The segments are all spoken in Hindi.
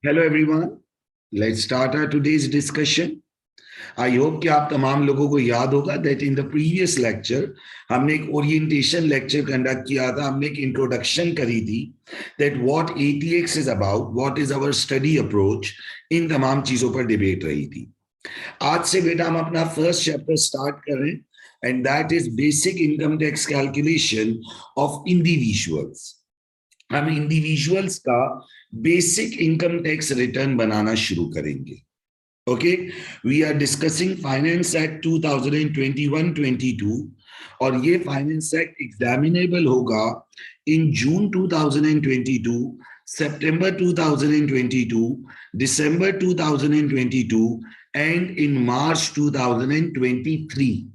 Hello everyone. Let's start our today's discussion. I hope कि आप तमाम लोगों को याद होगा that in the previous lecture हमने एक orientation lecture conduct किया था, हमने एक introduction करी थी that what ATX is about, what is our study approach, इन तमाम चीजों पर डिबेट रही थी. आज से बेटा हम अपना फर्स्ट चैप्टर स्टार्ट करें and that is basic income tax calculation of individuals. हम इंडिविजुअल्स का बेसिक इनकम टैक्स रिटर्न बनाना शुरू करेंगे. Okay, we are discussing finance act 2021-22 और ये फाइनेंस एक्ट एग्जामिनेबल होगा इन जून 2022, सितंबर 2022, दिसंबर 2022 एंड इन मार्च 2023.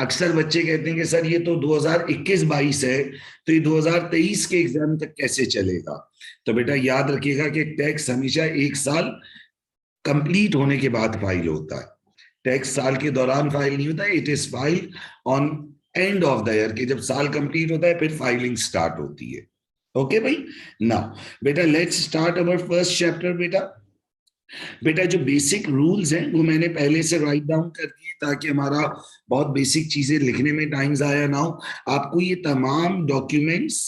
अक्सर बच्चे कहते हैं कि सर ये तो 2021-22 है, तो ये 2023 के एग्जाम तक कैसे चलेगा? तो बेटा याद रखिएगा कि टैक्स हमेशा एक साल कंप्लीट होने के बाद फाइल होता है. टैक्स साल के दौरान फाइल नहीं होता है. It is file on end of the year, कि जब साल कंप्लीट होता है फिर फाइलिंग स्टार्ट होती है. ओके भाई, नाउ बेटा let's start our first chapter. बेटा जो बेसिक रूल्स हैं वो मैंने पहले से राइट डाउन कर दिए ताकि हमारा बहुत बेसिक चीजें लिखने में टाइम जाया ना हो. आपको ये तमाम डॉक्यूमेंट्स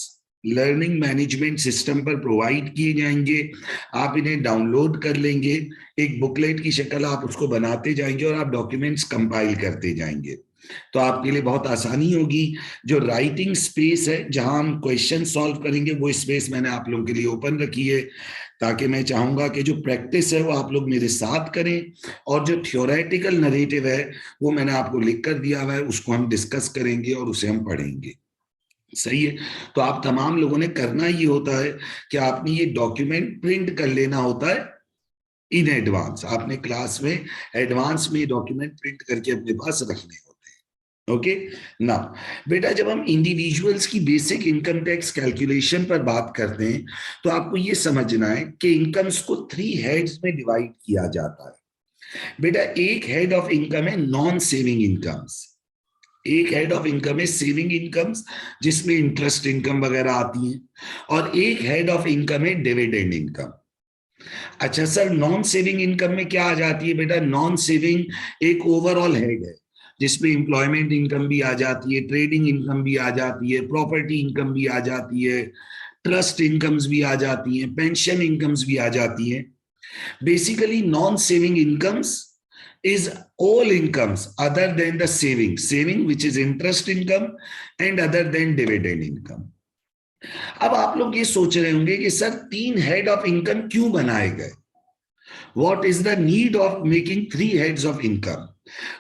लर्निंग मैनेजमेंट सिस्टम पर प्रोवाइड किए जाएंगे. आप इन्हें डाउनलोड कर लेंगे, एक बुकलेट की शक्ल आप उसको बनाते जाएंगे और आप डॉक्यूमेंट्स कंपाइल करते जाएंगे. तो आपके लिए बहुत आसानी होगी. जो राइटिंग स्पेस है जहां हम क्वेश्चन सॉल्व करेंगे वो स्पेस मैंने आप लोगों के लिए ओपन रखी है, ताकि मैं चाहूंगा कि जो प्रैक्टिस है वो आप लोग मेरे साथ करें और जो थियोरेटिकल नरेटिव है वो मैंने आपको लिख कर दिया हुआ है, उसको हम डिस्कस करेंगे और उसे हम पढ़ेंगे. सही है. तो आप तमाम लोगों ने करना ये होता है कि आपने ये डॉक्यूमेंट प्रिंट कर लेना होता है इन एडवांस. आपने क्लास में एडवांस में डॉक्यूमेंट प्रिंट करके अपने पास रखने होते हैं. ओके ना बेटा, जब हम इंडिविजुअल्स की बेसिक इनकम टैक्स कैलकुलेशन पर बात करते हैं तो आपको ये समझना है कि इनकम्स को 3 हेड्स में डिवाइड किया जाता है. बेटा एक हेड ऑफ इनकम है नॉन सेविंग इनकम्स, एक हेड ऑफ इनकम है सेविंग इनकम्स जिसमें इंटरेस्ट इनकम वगैरह आती है, और एक हेड ऑफ इनकम है डिविडेंड इनकम. अच्छा सर, नॉन सेविंग इनकम में क्या आ जाती है? बेटा नॉन सेविंग एक ओवरऑल हेड है जिसमें एम्प्लॉयमेंट इनकम भी आ जाती है, ट्रेडिंग इनकम भी आ जाती है, प्रॉपर्टी इनकम भी आ जाती है, ट्रस्ट इनकम्स भी आ जाती हैं, पेंशन इनकम्स भी आ जाती हैं. Basically non saving incomes is all incomes other than the saving which is interest income and other than dividend income. अब आप लोग ये सोच रहे होंगे कि सर 3 हेड ऑफ इनकम क्यों बनाए गए? What is the need of making 3 heads of income?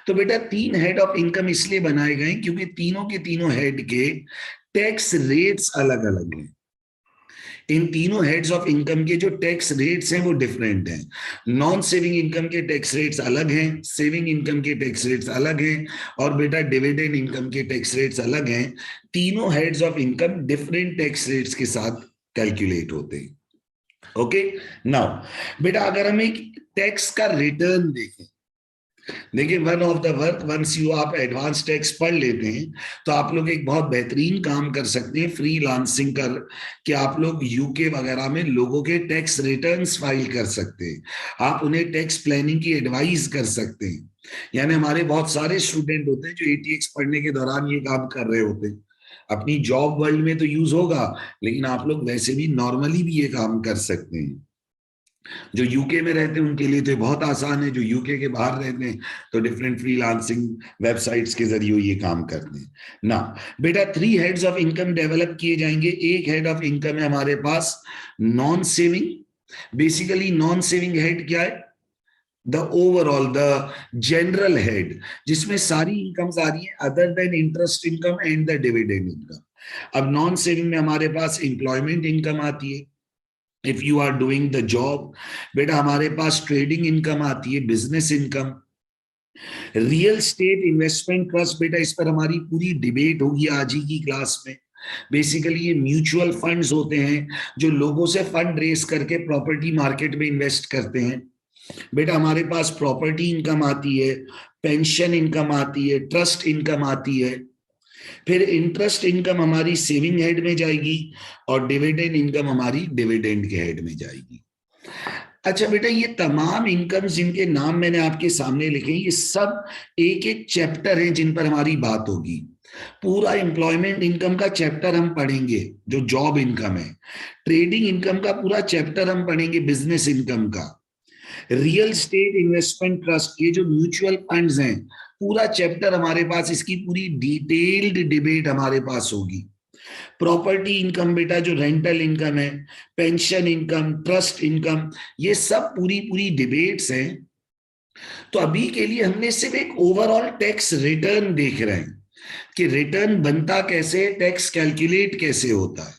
तो बेटा 3 हेड ऑफ इनकम इसलिए बनाए गए क्योंकि तीनों के तीनों हेड के टैक्स रेट्स अलग अलग हैं. इन तीनों हेड्स ऑफ इनकम के जो टैक्स रेट्स हैं वो डिफरेंट हैं. नॉन सेविंग इनकम के टैक्स रेट्स अलग हैं, सेविंग इनकम के टैक्स रेट्स अलग हैं, और बेटा डिविडेंड इनकम के टैक्स रेट्स अलग हैं. तीनों heads of income different tax rates के साथ कैलकुलेट होते हैं. ओके नाउ बेटा अगर हम एक टैक्स का रिटर्न देखें, देखिए one of the work once you आप एडवांस टैक्स पढ़ लेते हैं तो आप लोग एक बहुत बेहतरीन काम कर सकते हैं फ्रीलांसिंग कर, कि आप लोग यूके वगैरह में लोगों के टैक्स रिटर्न्स फाइल कर सकते हैं. आप उन्हें टैक्स प्लानिंग की एडवाइस कर सकते हैं. यानी हमारे बहुत सारे स्टूडेंट होते हैं जो एटीएक्स पढ़ने के दौरान ये काम कर रहे होते हैं. अपनी जॉब वर्ल्ड में तो यूज होगा, लेकिन आप लोग वैसे भी नॉर्मली भी ये काम कर सकते हैं. जो यूके में रहते हैं उनके लिए तो बहुत आसान है, जो यूके के बाहर रहते हैं तो डिफरेंट फ्रीलांसिंग वेबसाइट्स के जरिए ये काम करते हैं ना. बेटा 3 हेड्स ऑफ इनकम डेवलप किए जाएंगे. एक हेड ऑफ इनकम है हमारे पास non saving. Basically non saving head क्या है? The overall the general head जिसमें सारी इनकम्स आ रही है other than interest income and the dividend income. अब नॉन सेविंग में हमारे पास एम्प्लॉयमेंट इनकम आती है, if you are doing the job. बेटा हमारे पास ट्रेडिंग इनकम आती है, business income, real estate investment trust. बेटा इस पर हमारी पूरी डिबेट होगी आज ही की क्लास में. बेसिकली ये म्यूचुअल फंड्स होते हैं जो लोगों से फंड रेस करके प्रॉपर्टी मार्केट में इन्वेस्ट करते हैं. बेटा हमारे पास प्रॉपर्टी इनकम आती है, पेंशन इनकम आती है, ट्रस्ट इनकम आती है. फिर इंटरेस्ट इनकम हमारी सेविंग हेड में जाएगी और डिविडेंड इनकम हमारी डिविडेंड के हेड में जाएगी. अच्छा बेटा, ये तमाम इनकम जिनके नाम मैंने आपके सामने लिखे ये सब एक एक चैप्टर हैं जिन पर हमारी बात होगी। पूरा एम्प्लॉयमेंट इनकम का चैप्टर हम पढ़ेंगे जो जॉब इनकम है, ट्रेडिंग इनकम का पूरा चैप्टर हम पढ़ेंगे, बिजनेस इनकम का, रियल स्टेट इन्वेस्टमेंट ट्रस्ट, ये जो म्यूचुअल फंड्स हैं पूरा चैप्टर हमारे पास, इसकी पूरी डिटेल्ड डिबेट हमारे पास होगी। प्रॉपर्टी इनकम बेटा जो रेंटल इनकम है, पेंशन इनकम, ट्रस्ट इनकम, ये सब पूरी पूरी डिबेट्स हैं। तो अभी के लिए हमने सिर्फ एक ओवरऑल टैक्स रिटर्न देख रहे हैं कि रिटर्न बनता कैसे, टैक्स कैलकुलेट कैसे होता है,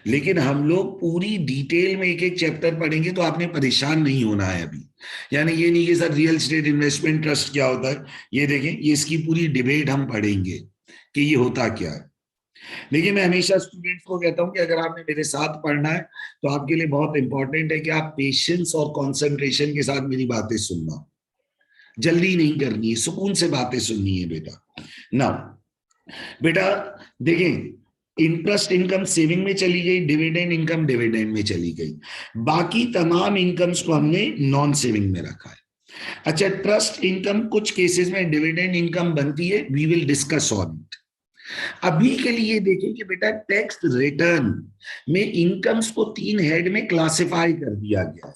लेकिन हम लोग पूरी डिटेल में एक एक चैप्टर पढ़ेंगे तो आपने परेशान नहीं होना है अभी। यानी ये नहीं कि sir real estate investment trust क्या होता है, ये देखें, ये इसकी पूरी डिबेट हम पढ़ेंगे कि ये होता क्या है। देखिए, मैं हमेशा स्टूडेंट्स को कहता हूं कि अगर आपने मेरे साथ पढ़ना है तो आपके लिए बहुत इंपॉर्टेंट है कि आप पेशेंस और कंसंट्रेशन के साथ मेरी बातें सुनना, जल्दी नहीं करनी है, सुकून से बातें सुननी है बेटा। नाउ बेटा देखें, इंटरेस्ट इनकम सेविंग में चली गई, डिविडेंड इनकम डिविडेंड में चली गई, बाकी तमाम इनकम्स को हमने नॉन सेविंग में रखा है। अच्छा, ट्रस्ट इनकम कुछ केसेस में डिविडेंड इनकम बनती है, we will discuss on it. अभी के लिए देखें कि बेटा टैक्स रिटर्न में इनकम्स को 3 हेड में क्लासिफाई कर दिया गया है।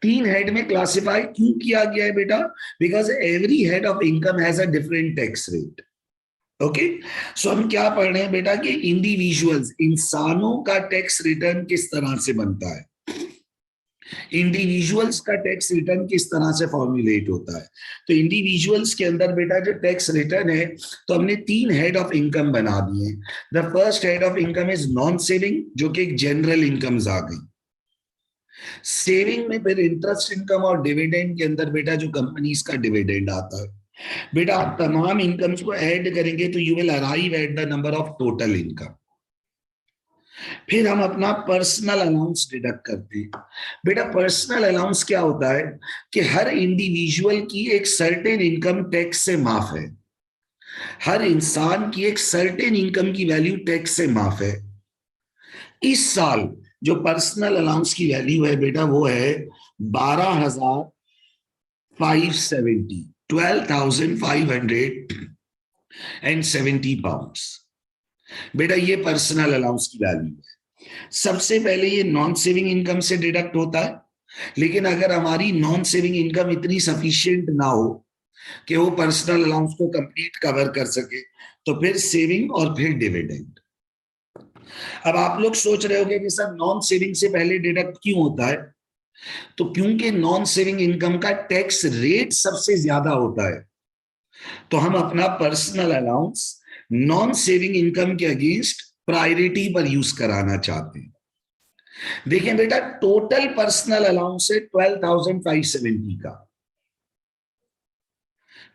3 हेड में क्लासिफाई क्यों किया गया है बेटा? Because every head of income has a different tax rate. Okay, so हम क्या पढ़ रहे हैं बेटा कि इंडिविजुअल्स, इंसानों का टैक्स रिटर्न किस तरह से बनता है, इंडिविजुअल्स का टैक्स रिटर्न किस तरह से फॉर्मुलेट होता है। तो इंडिविजुअल्स के अंदर बेटा जो टैक्स रिटर्न है, तो हमने 3 हेड ऑफ इनकम बना दिए। The first head of income is non saving, जो कि एक जनरल इनकम्स आ गई। सेविंग में फिर इंटरेस्ट इनकम और डिविडेंड के अंदर बेटा जो कंपनीज का डिविडेंड आता है। बेटा आप तमाम इनकम्स को ऐड करेंगे तो you will arrive at the number of total income. फिर हम अपना पर्सनल अलाउंस डिडक्ट करते हैं। बेटा पर्सनल अलाउंस क्या होता है कि हर इंडिविजुअल की एक सर्टेन इनकम टैक्स से माफ है, हर इंसान की एक सर्टेन इनकम की वैल्यू टैक्स से माफ है। इस साल जो पर्सनल अलाउंस की वैल्यू है बेटा वो है 12,570, 12,570 पाउंड्स। बेटा ये पर्सनल अलाउंस की वैल्यू है। सबसे पहले ये नॉन सेविंग इनकम से डिडक्ट होता है, लेकिन अगर हमारी नॉन सेविंग इनकम इतनी सफिशिएंट ना हो कि वो पर्सनल अलाउंस को कंप्लीट कवर कर सके, तो फिर सेविंग और फिर डिविडेंड। अब आप लोग सोच रहे होंगे कि सर नॉन सेविंग से पहले डिडक्ट क्यों होता है? तो क्योंकि नॉन सेविंग इनकम का टैक्स रेट सबसे ज्यादा होता है, तो हम अपना personal allowance non saving income के अगेंस्ट प्रायोरिटी पर यूज कराना चाहते हैं। देखें बेटा, टोटल पर्सनल अलाउंस है 12,570 का।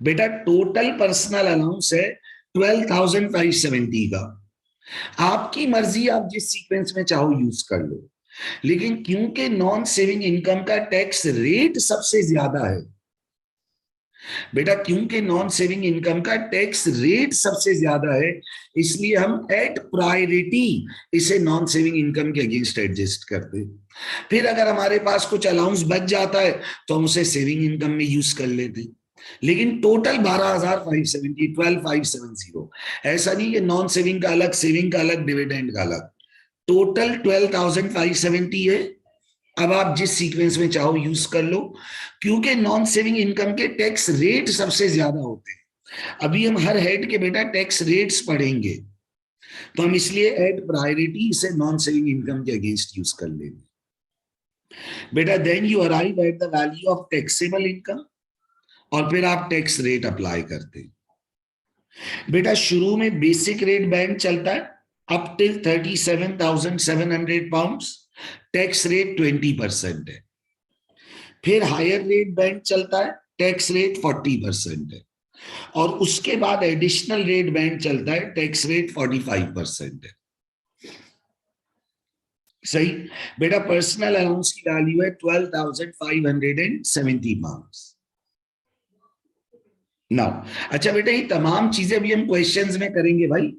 बेटा टोटल पर्सनल अलाउंस है 12,570 का। आपकी मर्जी, आप जिस सीक्वेंस में चाहो यूज कर लो, लेकिन क्योंकि नॉन सेविंग इनकम का टैक्स रेट सबसे ज्यादा है, बेटा क्योंकि नॉन सेविंग इनकम का टैक्स रेट सबसे ज्यादा है, इसलिए हम एट प्रायोरिटी इसे नॉन सेविंग इनकम के अगेंस्ट एडजस्ट करते हैं। फिर अगर हमारे पास कुछ अलाउंस बच जाता है तो हम उसे सेविंग इनकम में यूज कर लेते हैं। लेकिन टोटल 12,570, 12,570, ऐसा नहीं कि नॉन सेविंग का अलग, सेविंग का अलग, डिविडेंड का अलग, टोटल 12,570 है। अब आप जिस सीक्वेंस में चाहो यूज कर लो, क्योंकि नॉन सेविंग इनकम के टैक्स रेट सबसे ज्यादा होते हैं। अभी हम हर हेड के बेटा टैक्स रेट्स पढ़ेंगे, तो हम इसलिए एट प्रायोरिटी इसे नॉन सेविंग इनकम के अगेंस्ट यूज कर लेंगे। बेटा then you arrive at the value of taxable income, और फिर आप टैक्स रेट अप्लाई करते हैं। बेटा शुरू में बेसिक रेट बैंड चलता है up till 37,700 pounds, tax rate 20% है। फिर हायर रेट बैंड चलता है, टैक्स रेट 40% है, और उसके बाद एडिशनल रेट बैंड चलता है, टैक्स रेट 45% है। सही बेटा, पर्सनल अलाउंस की वैल्यू है 12,570 पाउंड्स। नाउ अच्छा बेटा, ये तमाम चीजें भी हम क्वेश्चंस में करेंगे भाई।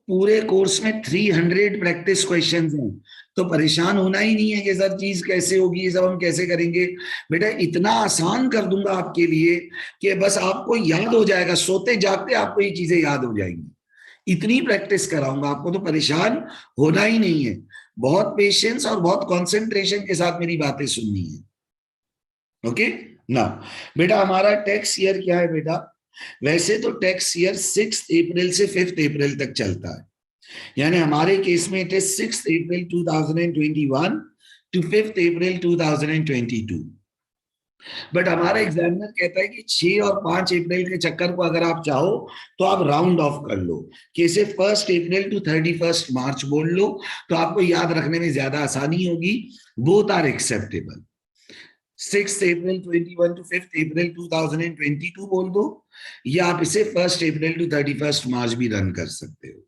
पूरे कोर्स में 300 प्रैक्टिस क्वेश्चंस हैं, तो परेशान होना ही नहीं है कि सर चीज कैसे होगी, ये सब हम कैसे करेंगे। बेटा इतना आसान कर दूंगा आपके लिए कि बस आपको याद हो जाएगा, सोते जागते आपको ये चीजें याद हो जाएंगी। इतनी प्रैक्टिस कराऊंगा आपको, तो परेशान होना ही नहीं है। बहुत पेशेंस और बहुत कंसंट्रेशन के साथ मेरी बातें सुननी है। ओके ना बेटा, हमारा टैक्स ईयर क्या है बेटा? वैसे तो टैक्स ईयर 6 अप्रैल से 5 अप्रैल तक चलता है, यानी हमारे केस में it is 6 April 2021 to 5 April 2022। But हमारा एग्जामिनर कहता है कि 6 और 5 अप्रैल के चक्कर को अगर आप चाहो तो आप राउंड ऑफ कर लो, कि इसे 1 अप्रैल टू 31 मार्च बोल लो, तो आपको याद रखने में ज्यादा आसानी होगी। Both are acceptable. 6 April 21 to 5 April 2022 बोल दो, या आप इसे 1 अप्रैल टू 31 मार्च भी रन कर सकते हो।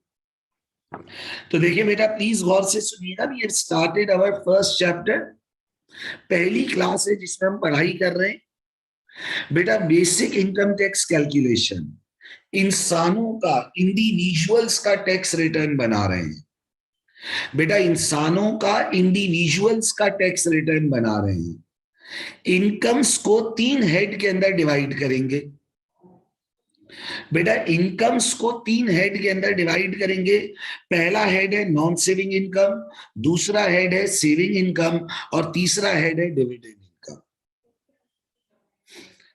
तो देखिए बेटा, प्लीज गौर से सुनिएगा। We have started our first chapter. पहली क्लास है जिसमें हम पढ़ाई कर रहे हैं बेटा, बेसिक इनकम टैक्स कैलकुलेशन। इंसानों का, इंडिविजुअल्स का टैक्स रिटर्न बना रहे हैं बेटा, इंसानों का, इंडिविजुअल्स का टैक्स रिटर्न बना रहे हैं। इनकम्स को 3 हेड के अंदर डिवाइड करेंगे बेटा, इनकम्स को 3 हेड के अंदर डिवाइड करेंगे। पहला हेड है नॉन सेविंग इनकम, दूसरा हेड है सेविंग इनकम, और तीसरा हेड है डिविडेंड इनकम।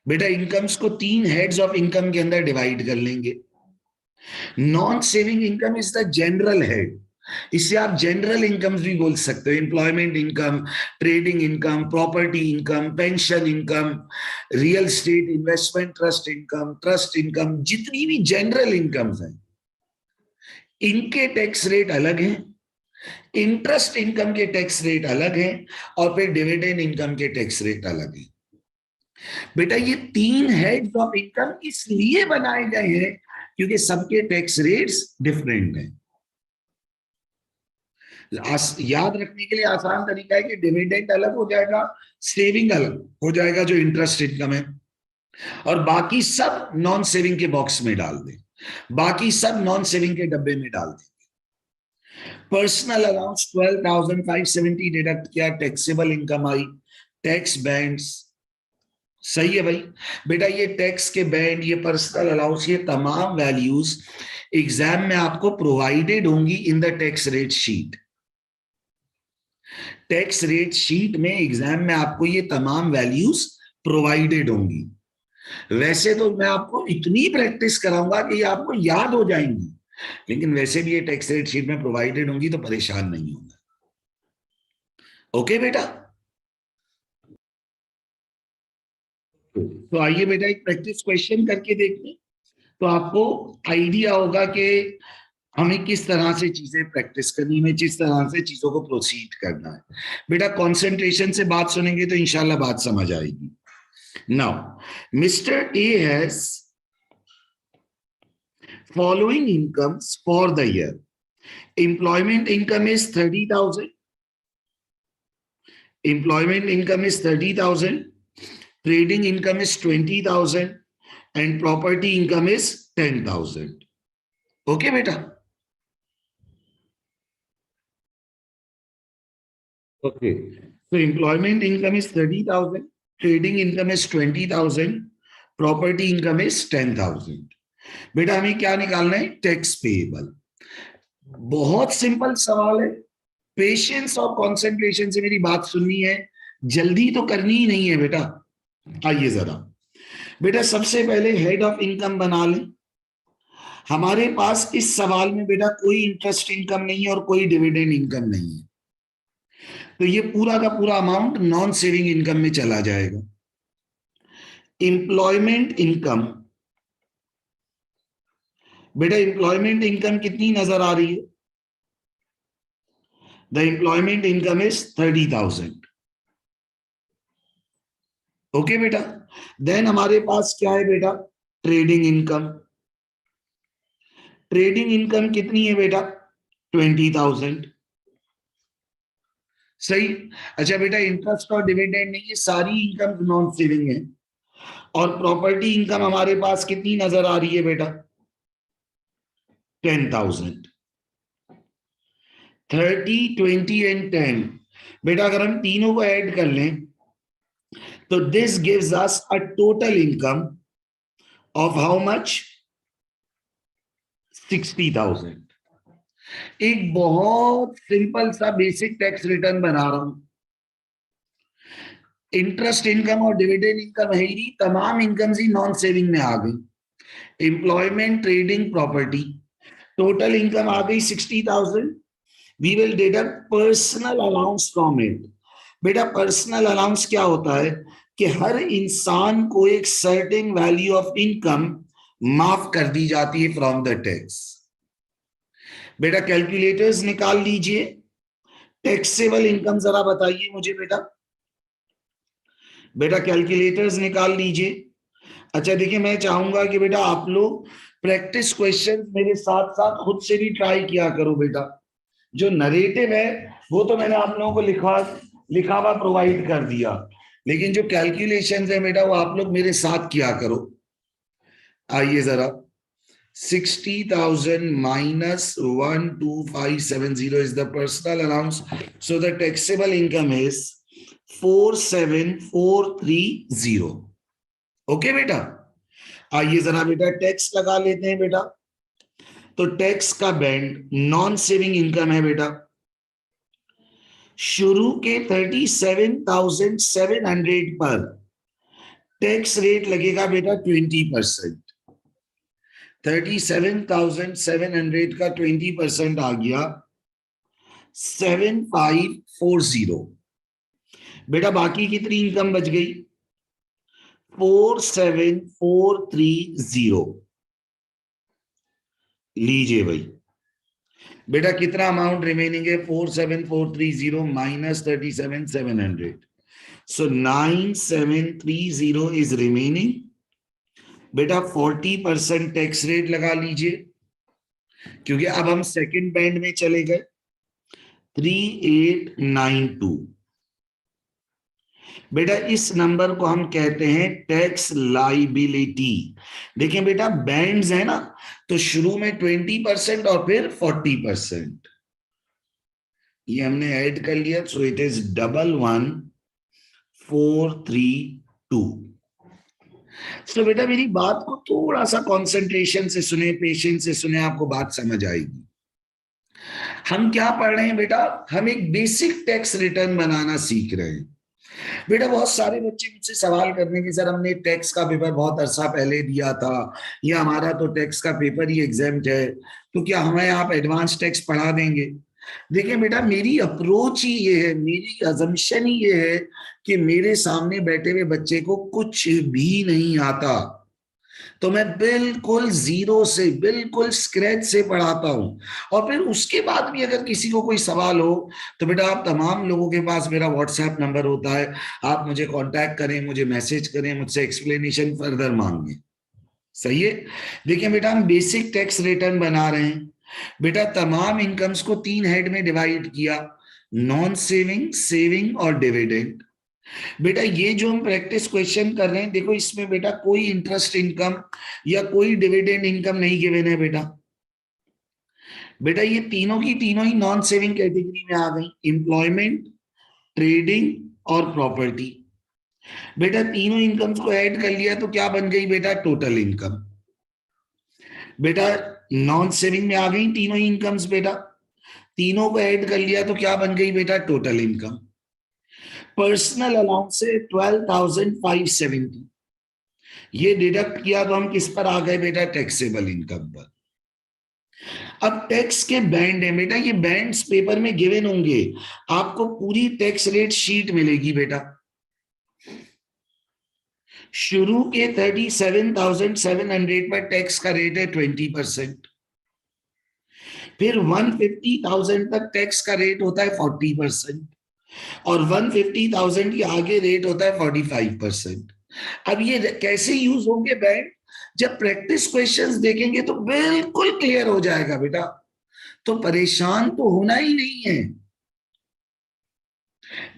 बेटा इनकम्स को 3 हेड्स ऑफ इनकम के अंदर डिवाइड कर लेंगे। Non saving income is the general head, इससे आप जनरल इनकम्स भी बोल सकते हो। Employment income, trading income, property income, pension income, real estate investment trust income, trust income, जितनी भी जनरल इनकम्स हैं इनके टैक्स रेट अलग हैं। इंटरेस्ट इनकम के टैक्स रेट अलग हैं, और फिर डिविडेंड इनकम के टैक्स रेट अलग हैं। बेटा ये 3 हेड्स ऑफ इनकम इसलिए बनाए गए हैं क्योंकि सबके टैक्स रेट्स डिफरेंट हैं। याद रखने के लिए आसान तरीका है कि डिविडेंड अलग हो जाएगा, सेविंग अलग हो जाएगा जो इंटरेस्ट इनकम है, और बाकी सब नॉन सेविंग के बॉक्स में डाल दें, बाकी सब नॉन सेविंग के डब्बे में डाल दें। पर्सनल अलाउंस 12,570 डिडक्ट किया, टैक्सेबल इनकम आई। टैक्स बैंड्स, सही है भाई बेटा, ये टैक्स के बैंड, ये पर्सनल अलाउंस, ये तमाम वैल्यूज एग्जाम में आपको प्रोवाइडेड होंगी in the tax rate sheet. Tax rate sheet में एग्जाम में आपको ये तमाम वैल्यूज प्रोवाइडेड होंगी। वैसे तो मैं आपको इतनी प्रैक्टिस कराऊंगा कि ये आपको याद हो जाएंगी, लेकिन वैसे भी ये टैक्स रेट शीट में प्रोवाइडेड होंगी, तो परेशान नहीं होगा। ओके बेटा, तो आइए बेटा एक प्रैक्टिस क्वेश्चन करके देखते, तो आपको आइडिया होगा कि हमें किस तरह से चीजें प्रैक्टिस करनी है, किस तरह से चीजों को प्रोसीड करना है। बेटा कंसंट्रेशन से बात सुनेंगे तो इंशाल्लाह बात समझ आएगी। Now mister A has following incomes for the year. Employment income is 30,000. Employment income is 30,000. Trading income is 20,000. And property income is 10,000. Okay, beta? Okay. So employment income is 30,000. Trading income is 20,000. Property income is 10,000. बेटा हमें क्या निकालना है? Tax payable. बहुत सिंपल सवाल है, पेशेंस और कंसंट्रेशन से मेरी बात सुननी है, जल्दी तो करनी ही नहीं है बेटा। आइए जरा बेटा, सबसे पहले हेड ऑफ इनकम बना लें। हमारे पास इस सवाल में बेटा कोई इंटरेस्ट इनकम नहीं है और कोई डिविडेंड इनकम नहीं है, तो ये पूरा का पूरा अमाउंट नॉन सेविंग इनकम में चला जाएगा। एम्प्लॉयमेंट इनकम, बेटा एम्प्लॉयमेंट इनकम कितनी नजर आ रही है? The employment income is 30,000। Okay बेटा, देन हमारे पास क्या है बेटा? Trading income. ट्रेडिंग इनकम कितनी है बेटा? 20,000। सही। अच्छा बेटा, इंटरेस्ट और डिविडेंड नहीं है, सारी इनकम नॉन सेविंग है। और प्रॉपर्टी इनकम हमारे पास कितनी नजर आ रही है बेटा? 10,000। 30, 20 एंड 10। बेटा अगर हम तीनों को ऐड कर लें तो this gives us a total income of how much? 60,000। एक बहुत सिंपल सा बेसिक टैक्स रिटर्न बना रहा हूं। इंटरेस्ट इनकम और डिविडेंड इनकम है ही, तमाम इनकम ही नॉन सेविंग में आ गई। Employment, trading, property, total income आ गई 60,000। We will deduct personal allowance from it. बेटा पर्सनल अलाउंस क्या होता है कि हर इंसान को एक सर्टेन वैल्यू ऑफ इनकम माफ कर दी जाती है फ्रॉम द टैक्स। बेटा कैलकुलेटर्स निकाल लीजिए, टैक्सेबल इनकम जरा बताइए मुझे बेटा। बेटा कैलकुलेटर्स निकाल लीजिए। अच्छा देखिए, मैं चाहूंगा कि बेटा आप लोग प्रैक्टिस क्वेश्चन मेरे साथ साथ खुद से भी ट्राई किया करो बेटा। जो नरेटिव है वो तो मैंने आप लोगों को लिखा हुआ प्रोवाइड कर दिया, लेकिन जो कैलकुलेशंस है बेटा वो आप लोग मेरे साथ किया करो। आइए जरा, 60,000 minus 12570 is the personal allowance. So the taxable income is 47430. Okay बेटा, आइए जरा बेटा टैक्स लगा लेते हैं बेटा। तो टैक्स का बैंड नॉन सेविंग इनकम है बेटा। शुरू के 37,700 पर टैक्स रेट लगेगा बेटा 20%। 37,700 का 20% आ गया 7540। बेटा बाकी कितनी इनकम बच गई? 47430। लीजिए भाई बेटा, कितना अमाउंट रिमेनिंग है? 47430 माइनस 37,700। So 9730 is remaining. बेटा 40% टैक्स रेट लगा लीजिए, क्योंकि अब हम सेकंड बैंड में चले गए। 3892। बेटा इस नंबर को हम कहते हैं टैक्स लाइबिलिटी। देखिए बेटा बैंड्स है ना, तो शुरू में 20% और फिर 40%। ये हमने ऐड कर लिया, सो इट इज 11432। तो बेटा मेरी बात को थोड़ा सा कंसंट्रेशन से सुने, पेशेंस से सुने, आपको बात समझ आएगी। हम क्या पढ़ रहे हैं बेटा? हम एक बेसिक टैक्स रिटर्न बनाना सीख रहे हैं। बेटा बहुत सारे बच्चे मुझसे सवाल करने की, सर हमने टैक्स का पेपर बहुत अरसा पहले दिया था, या हमारा तो टैक्स का पेपर ही एग्जाम्प्ट है, तो क्या हमें आप एडवांस टैक्स पढ़ा देंगे? देखिए बेटा मेरी अप्रोच ही ये है, मेरी अजम्पशन ही ये है कि मेरे सामने बैठे हुए बच्चे को कुछ भी नहीं आता, तो मैं बिल्कुल जीरो से, बिल्कुल स्क्रैच से पढ़ाता हूं। और फिर उसके बाद भी अगर किसी को कोई सवाल हो तो बेटा आप तमाम लोगों के पास मेरा व्हाट्सएप नंबर होता है, आप मुझे कांटेक्ट करें, मुझे मैसेज करें, मुझसे एक्सप्लेनेशन फर्दर मांगे। सही है। देखिए बेटा हम बेसिक टैक्स रिटर्न बना रहे हैं। बेटा तमाम इनकम्स को 3 हेड में डिवाइड किया, नॉन सेविंग, सेविंग और डिविडेंड। बेटा ये जो हम प्रैक्टिस क्वेश्चन कर रहे हैं, देखो इसमें बेटा कोई इंटरेस्ट इनकम या कोई डिविडेंड इनकम नहीं गिवन है बेटा। बेटा ये तीनों की तीनों ही नॉन सेविंग कैटेगरी में आ गई, एम्प्लॉयमेंट, ट्रेडिंग और प्रॉपर्टी। बेटा तीनों इनकम्स को ऐड कर लिया तो क्या बन गई बेटा? Total income. बेटा नॉन सेविंग में आ गई तीनों ही इनकम्स बेटा, तीनों को ऐड कर लिया तो क्या बन गई बेटा? Total income. पर्सनल अलाउंस से 12,570, ये डिडक्ट किया तो हम किस पर आ गए बेटा? टैक्सेबल इनकम पर। अब टैक्स के बैंड है बेटा, ये बैंड्स पेपर में गिवन होंगे, आपको पूरी टैक्स रेट शीट मिलेगी बेटा। शुरू के 37,700 पर टैक्स का रेट है 20%, फिर 150,000 तक टैक्स का रेट होता है 40%, और 150,000 के आगे रेट होता है 45%। अब ये कैसे यूज होंगे बैंड? जब प्रैक्टिस क्वेश्चंस देखेंगे तो बिल्कुल क्लियर हो जाएगा बेटा, तो परेशान तो होना ही नहीं है।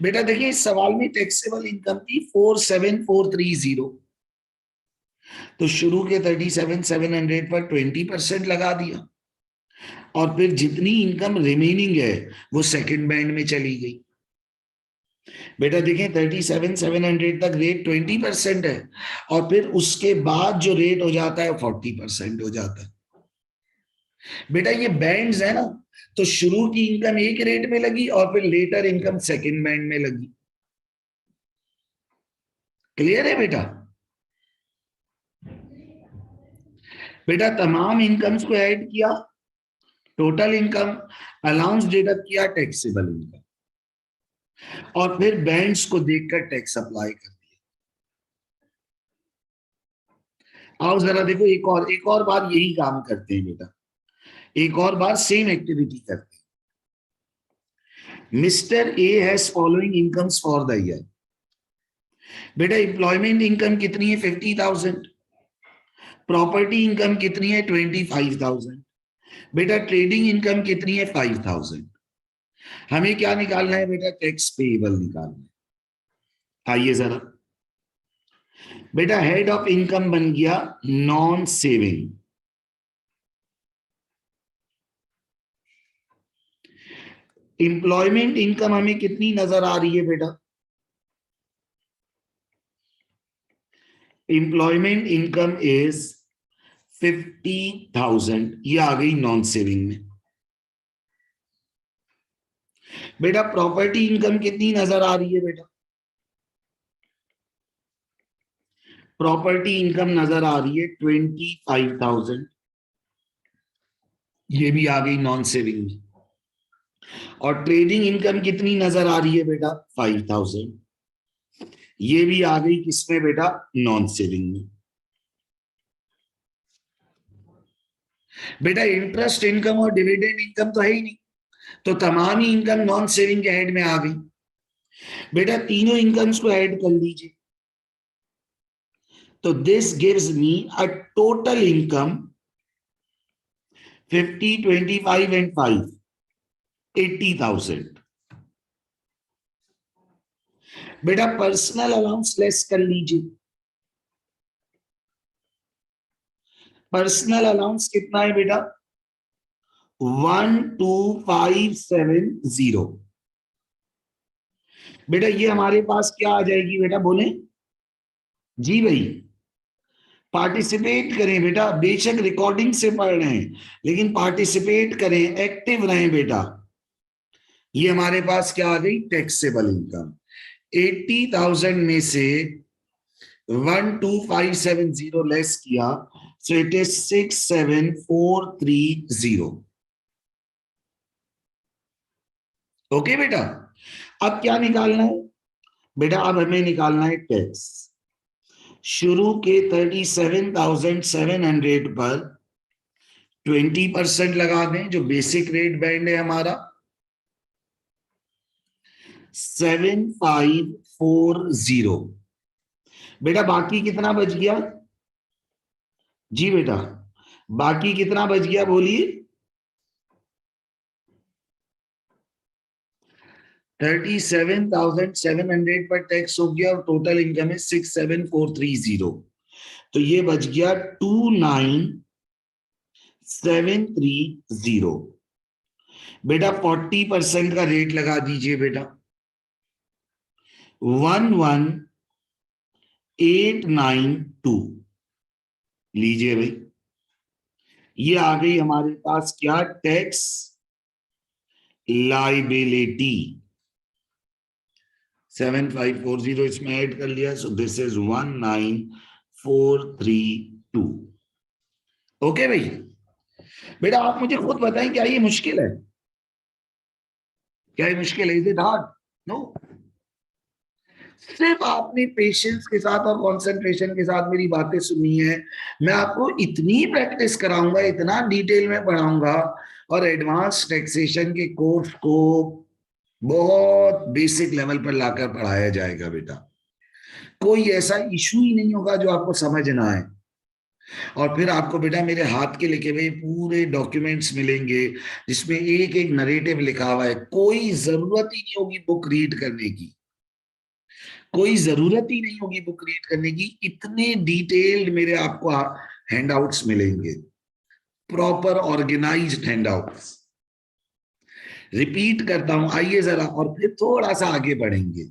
बेटा देखिए इस सवाल में टैक्सेबल इनकम थी 47430, तो शुरू के 37,700 पर 20% लगा दिया, और फिर जितनी इनकम रिमेनिंग है वो सेकंड बैंड में चली गई। बेटा देखें 37,700 तक रेट 20% है, और फिर उसके बाद जो रेट हो जाता है 40% हो जाता है। बेटा ये बैंड्स है ना, तो शुरू की इनकम एक रेट में लगी और फिर लेटर इनकम सेकंड बैंड में लगी। क्लियर है बेटा? बेटा तमाम इनकम्स को ऐड किया, टोटल इनकम, अलाउंस डिडक्ट किया, टैक्सेबल इनकम, और फिर बैंड्स को देखकर टैक्स अप्लाई कर दिया। आओ जरा देखो, एक और बार यही काम करते हैं बेटा, एक और बार सेम एक्टिविटी करते हैं। Mister A has following incomes for the year. बेटा एम्प्लॉयमेंट इनकम कितनी है? 50,000। प्रॉपर्टी इनकम कितनी है? 25,000। बेटा ट्रेडिंग इनकम कितनी है? 5,000। हमें क्या निकालना है बेटा? टैक्स पेएबल निकालना है। आइए जरा, बेटा हेड ऑफ इनकम बन गया नॉन सेविंग। एम्प्लॉयमेंट इनकम हमें कितनी नजर आ रही है बेटा? एम्प्लॉयमेंट इनकम इज 50,000, ये आ गई नॉन सेविंग में। बेटा प्रॉपर्टी इनकम कितनी नजर आ रही है बेटा? प्रॉपर्टी इनकम नजर आ रही है 25,000, ये भी आ गई नॉन सेविंग में। और ट्रेडिंग इनकम कितनी नजर आ रही है बेटा? 5,000, ये भी आ गई किसमें बेटा? नॉन सेविंग में। बेटा इंटरेस्ट इनकम और डिविडेंड इनकम तो है ही नहीं, तो तमाम ही इनकम नॉन सेविंग के हेड में आ गई। बेटा तीनों इनकम्स को ऐड कर लीजिए, तो this gives me a total income 50, 25 and 5, 80,000। बेटा पर्सनल अलाउंस लेस कर लीजिए। पर्सनल अलाउंस कितना है बेटा? 12,570। बेटा ये हमारे पास क्या आ जाएगी बेटा? बोले जी भाई। पार्टिसिपेट करें बेटा, बेशक रिकॉर्डिंग से पढ़ रहे हैं लेकिन पार्टिसिपेट करें, एक्टिव रहें बेटा। ये हमारे पास क्या आ गई? Taxable income. 80,000 में से 12,570 लेस किया, सो इट इज 6,7,430। ओके बेटा, अब क्या निकालना है बेटा? अब हमें निकालना है टैक्स। शुरू के 37,700 पर 20% लगा दें, जो बेसिक रेट बैंड है हमारा 7,540। बेटा बाकी कितना बच गया? जी बेटा बाकी कितना बच गया बोलिए? 37,700 पर टैक्स हो गया और टोटल इनकम है 6,7,430, तो ये बच गया 29,730। बेटा 40% का रेट लगा दीजिए बेटा, 11,892 लीजिए भाई। ये आ गई हमारे पास क्या? टैक्स लाइबिलिटी 7,540 इसमें ऐड कर लिया, सो दिस इज 19,432। ओके भाई। बेटा आप मुझे खुद बताएं, क्या ये मुश्किल है? क्या ये मुश्किल है? Is it hard? नो। सिर्फ आपने पेशेंस के साथ और कंसंट्रेशन के साथ मेरी बातें सुनी है। मैं आपको इतनी प्रैक्टिस कराऊंगा, इतना डिटेल में पढ़ाऊंगा, और एडवांस टैक्सेशन के कोर्स को बहुत बेसिक लेवल पर लाकर पढ़ाया जाएगा बेटा। कोई ऐसा इशू ही नहीं होगा जो आपको समझ ना आए। और फिर आपको बेटा मेरे हाथ के लिखे हुए पूरे डॉक्यूमेंट्स मिलेंगे जिसमें एक एक नरेटिव लिखा हुआ है। कोई जरूरत ही नहीं होगी बुक रीड करने की, कोई जरूरत ही नहीं होगी बुक रीड करने की, इतने डिटेल्ड मेरे आपको हैंडआउट्स मिलेंगे। Proper organised handouts. रिपीट करता हूं, आइए जरा और फिर थोड़ा सा आगे बढ़ेंगे।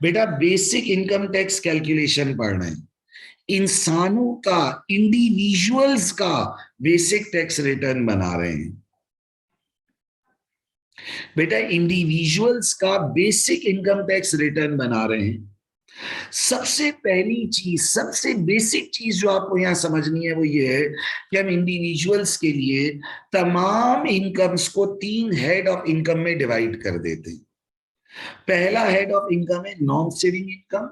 बेटा बेसिक इनकम टैक्स कैलकुलेशन पढ़ रहे हैं, इंसानों का, इंडिविजुअल्स का बेसिक टैक्स रिटर्न बना रहे हैं। बेटा इंडिविजुअल्स का बेसिक इनकम टैक्स रिटर्न बना रहे हैं। सबसे पहली चीज, सबसे बेसिक चीज जो आपको यहां समझनी है वो ये है कि हम इंडिविजुअल्स के लिए तमाम इनकम्स को 3 हेड ऑफ इनकम में डिवाइड कर देते हैं। पहला हेड ऑफ इनकम है नॉन सेविंग इनकम,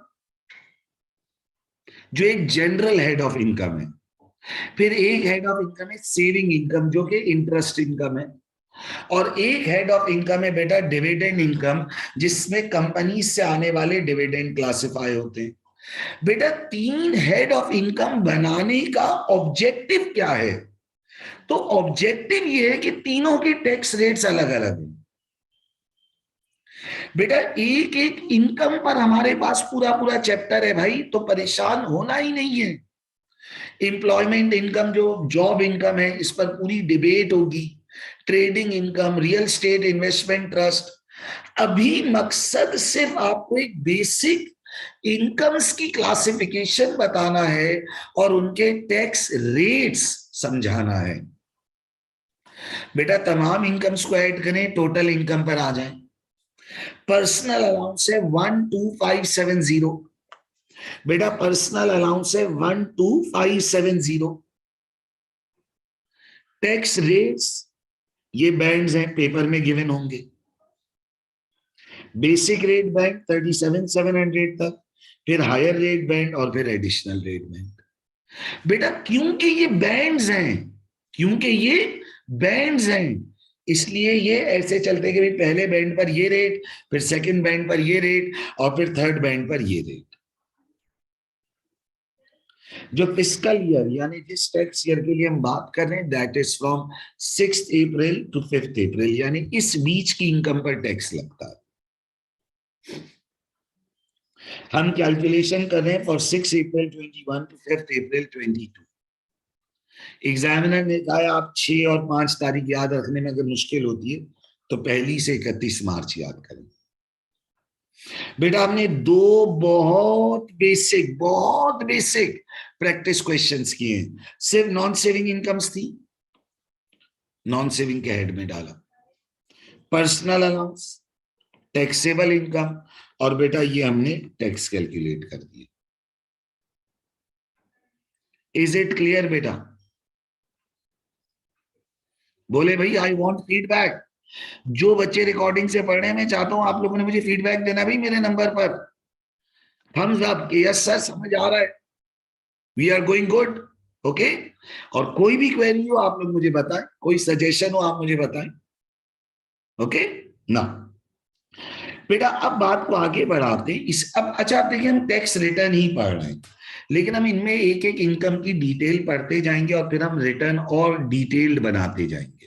जो एक जनरल हेड ऑफ इनकम है। फिर एक हेड ऑफ इनकम है सेविंग इनकम, जो कि इंटरेस्ट इनकम है। और एक हेड ऑफ इनकम है बेटा डिविडेंड इनकम, जिसमें कंपनी से आने वाले डिविडेंड क्लासिफाई होते हैं। बेटा 3 हेड ऑफ इनकम बनाने का ऑब्जेक्टिव क्या है? तो ऑब्जेक्टिव ये है कि तीनों के टैक्स रेट्स अलग अलग हैं। बेटा एक एक इनकम पर हमारे पास पूरा पूरा चैप्टर है भाई, तो परेशान होना ही नहीं है। एम्प्लॉयमेंट इनकम जो जॉब इनकम है, इस पर पूरी डिबेट होगी। Trading income, real estate investment trust. अभी मकसद सिर्फ आपको एक बेसिक इनकम्स की क्लासिफिकेशन बताना है और उनके टैक्स रेट्स समझाना है। बेटा तमाम इनकम्स को ऐड करें, टोटल इनकम पर आ जाएं। पर्सनल अलाउंस है 12570। बेटा पर्सनल अलाउंस है 12570। टैक्स रेट्स ये बैंड्स हैं, पेपर में गिवन होंगे। बेसिक रेट बैंड 37,700 तक, फिर हायर रेट बैंड और फिर एडिशनल रेट बैंड। बेटा क्योंकि ये बैंड्स हैं, क्योंकि ये बैंड्स हैं, इसलिए ये ऐसे चलते कि भाई पहले बैंड पर ये रेट, फिर सेकंड बैंड पर ये रेट और फिर थर्ड बैंड पर ये रेट। जो फिस्कल ईयर यानी जिस टैक्स ईयर के लिए हम बात कर रहे हैं, that is from 6 April to 5 April, यानी इस बीच की इनकम पर टैक्स लगता है। हम कैलकुलेशन कर रहे हैं for 6 April 21 to 5 April 22। Examiner ने कहा आप 6 और 5 तारीख याद रखने में अगर मुश्किल होती है तो पहली से 31 मार्च याद करें। बेटा हमने दो बहुत बेसिक प्रैक्टिस क्वेश्चंस किए हैं। सिर्फ नॉन सेविंग इनकम्स थी, नॉन सेविंग के हेड में डाला। पर्सनल अलाउंस, टैक्सेबल इनकम, और बेटा ये हमने टैक्स कैलकुलेट कर दिया। इज इट क्लियर बेटा? बोले भाई आई वांट फीडबैक। जो बच्चे रिकॉर्डिंग से पढ़ रहे हैं, मैं चाहता हूं आप लोगों ने मुझे फीडबैक देना भाई मेरे नंबर पर। थम्स अप, यस सर समझ आ रहा है, we are going good, okay. और कोई भी क्वेरी हो आप लोग मुझे बताएं, कोई सजेशन हो आप मुझे बताएं, ओके ना। बेटा अब बात को आगे बढ़ाते हैं। इस अब अच्छा आप देखिए, हम टैक्स रिटर्न ही पढ़ रहे हैं, लेकिन हम इनमें एक एक इनकम की डिटेल पढ़ते जाएंगे और फिर हम रिटर्न और डिटेल्ड बनाते जाएंगे।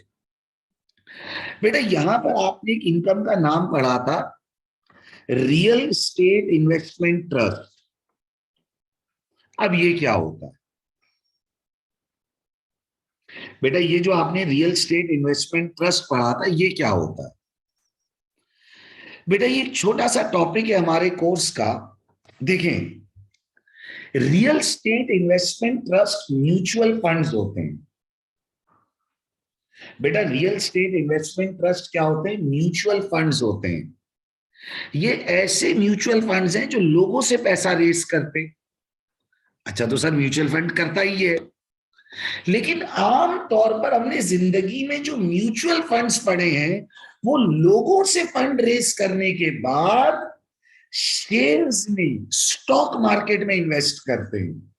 बेटा यहां पर आपने एक इनकम का नाम पढ़ा था, रियल स्टेट इन्वेस्टमेंट ट्रस्ट। अब ये क्या होता है? बेटा ये जो आपने रियल स्टेट इन्वेस्टमेंट ट्रस्ट पढ़ा था, ये क्या होता है? बेटा ये एक छोटा सा टॉपिक है हमारे कोर्स का। देखें, real estate investment trust mutual funds होते हैं। बेटा रियल स्टेट इन्वेस्टमेंट ट्रस्ट क्या होते हैं? म्यूचुअल फंड्स होते हैं। ये ऐसे म्यूचुअल फंड्स हैं जो लोगों से पैसा रेस करते हैं। अच्छा तो सर म्यूचुअल फंड करता ही है, लेकिन आम तौर पर हमने जिंदगी में जो म्यूचुअल फंड्स पढ़े हैं वो लोगों से फंड रेस करने के बाद शेयर्स में, स्टॉक मार्केट में इन्वेस्ट करते हैं।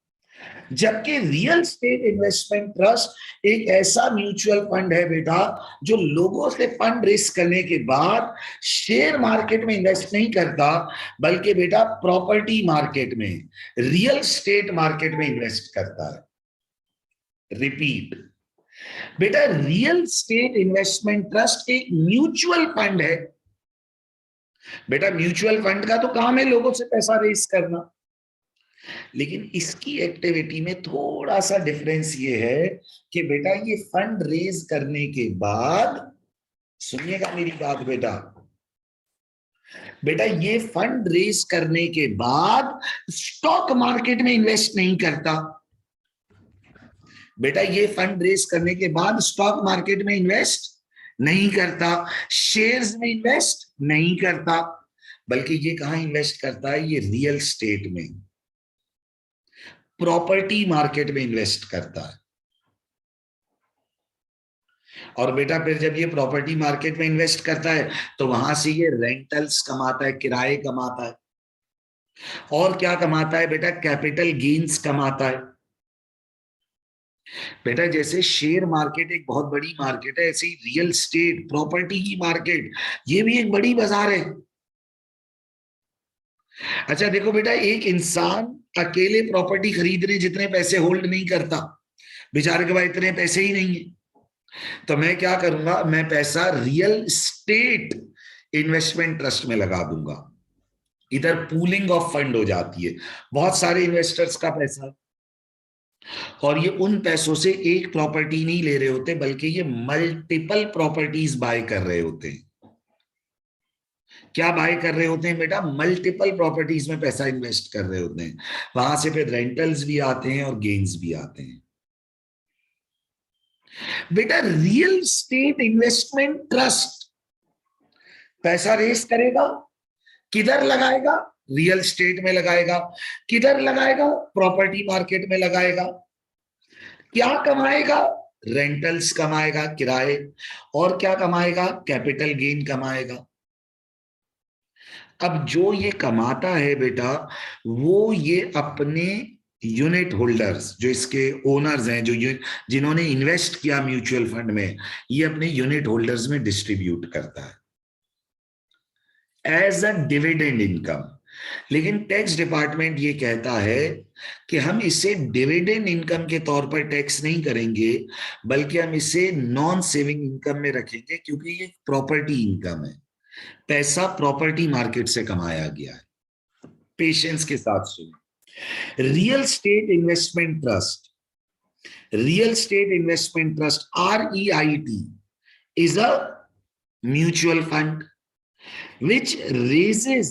जबकि रियल स्टेट इन्वेस्टमेंट ट्रस्ट एक ऐसा म्यूचुअल फंड है बेटा जो लोगों से फंड रेस करने के बाद शेयर मार्केट में इन्वेस्ट नहीं करता, बल्कि बेटा प्रॉपर्टी मार्केट में, रियल स्टेट मार्केट में इन्वेस्ट करता है। रिपीट, बेटा रियल स्टेट इन्वेस्टमेंट ट्रस्ट एक म्यूचुअल फंड है। बेटा म्यूचुअल फंड का तो काम है लोगों से पैसा रेस करना, लेकिन इसकी एक्टिविटी में थोड़ा सा डिफरेंस ये है कि बेटा ये फंड रेज करने के बाद, सुनिएगा मेरी बात बेटा, बेटा ये फंड रेज करने के बाद स्टॉक मार्केट में इन्वेस्ट नहीं करता। बेटा ये फंड रेज करने के बाद स्टॉक मार्केट में इन्वेस्ट नहीं करता, शेयर्स में इन्वेस्ट नहीं करता, बल्कि ये कहां इन्वेस्ट करता है, ये रियल स्टेट में, प्रॉपर्टी मार्केट में इन्वेस्ट करता है। और बेटा फिर जब ये प्रॉपर्टी मार्केट में इन्वेस्ट करता है तो वहां से ये रेंटल्स कमाता है, किराए कमाता है, और क्या कमाता है बेटा, कैपिटल गेन्स कमाता है। बेटा जैसे शेयर मार्केट एक बहुत बड़ी मार्केट है, ऐसे ही रियल स्टेट प्रॉपर्टी की मार्केट ये भी एक बड़ी बाजार है। अच्छा देखो बेटा, एक इंसान अकेले प्रॉपर्टी खरीदने जितने पैसे होल्ड नहीं करता, बेचारे के पास इतने पैसे ही नहीं है। तो मैं क्या करूंगा, मैं पैसा रियल स्टेट इन्वेस्टमेंट ट्रस्ट में लगा दूंगा। इधर पूलिंग ऑफ फंड हो जाती है, बहुत सारे इन्वेस्टर्स का पैसा, और ये उन पैसों से एक प्रॉपर्टी नहीं ले रहे होते, बल्कि ये मल्टीपल प्रॉपर्टीज बाय कर रहे होते हैं। क्या बाय कर रहे होते हैं बेटा, मल्टीपल प्रॉपर्टीज में पैसा इन्वेस्ट कर रहे होते हैं। वहां से फिर रेंटल्स भी आते हैं और गेन्स भी आते हैं। बेटा रियल स्टेट इन्वेस्टमेंट ट्रस्ट पैसा रेस करेगा, किधर लगाएगा, रियल स्टेट में लगाएगा। किधर लगाएगा, प्रॉपर्टी मार्केट में लगाएगा। क्या कमाएगा, रेंटल्स कमाएगा, किराए, और क्या कमाएगा, कैपिटल गेन कमाएगा। अब जो ये कमाता है बेटा, वो ये अपने यूनिट होल्डर्स, जो इसके ओनर्स हैं, जो जिन्होंने इन्वेस्ट किया म्यूचुअल फंड में, ये अपने यूनिट होल्डर्स में डिस्ट्रीब्यूट करता है एज अ डिविडेंड इनकम। लेकिन टैक्स डिपार्टमेंट ये कहता है कि हम इसे डिविडेंड इनकम के तौर पर टैक्स नहीं करेंगे, बल्कि हम इसे नॉन सेविंग इनकम में रखेंगे, क्योंकि ये प्रॉपर्टी इनकम है, पैसा प्रॉपर्टी मार्केट से कमाया गया है। पेशेंस के साथ सुनिए, real estate investment trust, real estate investment trust REIT is a mutual fund which raises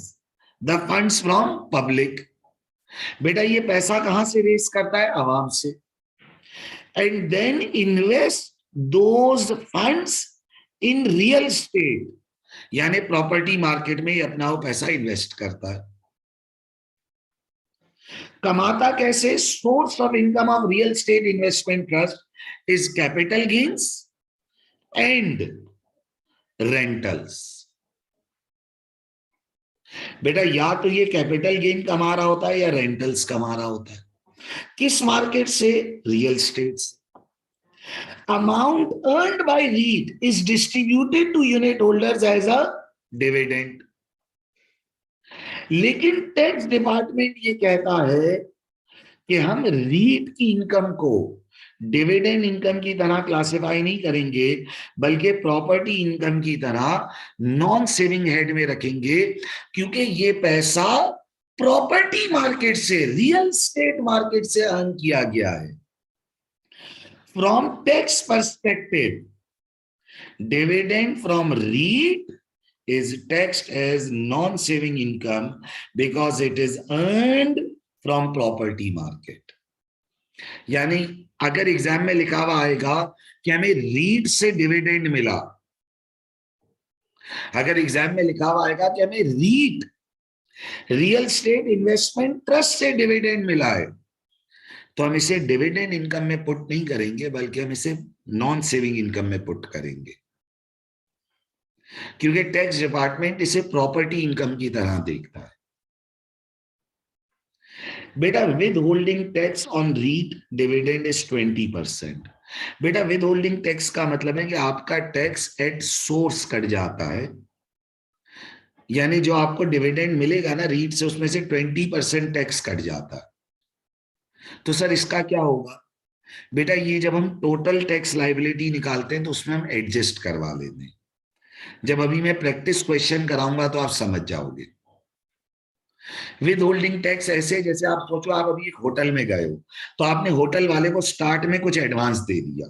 the funds from public। बेटा ये पैसा कहां से रेस करता है, आवाम से, and then invest those funds in real estate, यानी प्रॉपर्टी मार्केट में अपना वो पैसा इन्वेस्ट करता है। कमाता कैसे, source of income of real estate investment trust is capital gains and rentals. बेटा या तो ये कैपिटल गेन कमा रहा होता है या रेंटल्स कमा रहा होता है। किस मार्केट से, रियल स्टेट से। Amount earned by REIT is distributed to unit holders as a dividend. लेकिन टैक्स डिपार्टमेंट ये कहता है कि हम रीट की इनकम को डिविडेंड इनकम की तरह क्लासिफाई नहीं करेंगे, बल्कि प्रॉपर्टी इनकम की तरह नॉन सेविंग हेड में रखेंगे, क्योंकि ये पैसा प्रॉपर्टी मार्केट से, रियल स्टेट मार्केट से अर्न किया गया है। From tax perspective, dividend from REIT is taxed as non-saving income because it is earned from property market। यानी अगर एग्जाम में लिखा हुआ आएगा कि हमें रीट से डिविडेंड मिला, अगर एग्जाम में लिखा हुआ आएगा कि हमें REIT, real estate investment trust से डिविडेंड मिला है, तो हम इसे डिविडेंड इनकम में पुट नहीं करेंगे, बल्कि हम इसे नॉन सेविंग इनकम में पुट करेंगे, क्योंकि टैक्स डिपार्टमेंट इसे प्रॉपर्टी इनकम की तरह देखता है। बेटा withholding tax on REIT dividend is 20%। बेटा विद होल्डिंग टैक्स का मतलब है कि आपका टैक्स एट सोर्स कट जाता है, यानी जो आपको डिविडेंड मिलेगा ना रीट से, उसमें से 20% टैक्स कट जाता है। तो सर इसका क्या होगा, बेटा ये जब हम टोटल टैक्स लायबिलिटी निकालते हैं तो उसमें हम एडजस्ट करवा लेते हैं। जब अभी मैं प्रैक्टिस क्वेश्चन कराऊंगा तो आप समझ जाओगे। विद होल्डिंग टैक्स ऐसे जैसे आप सोचो आप अभी एक होटल में गए हो, तो आपने होटल वाले को स्टार्ट में कुछ एडवांस दे दिया,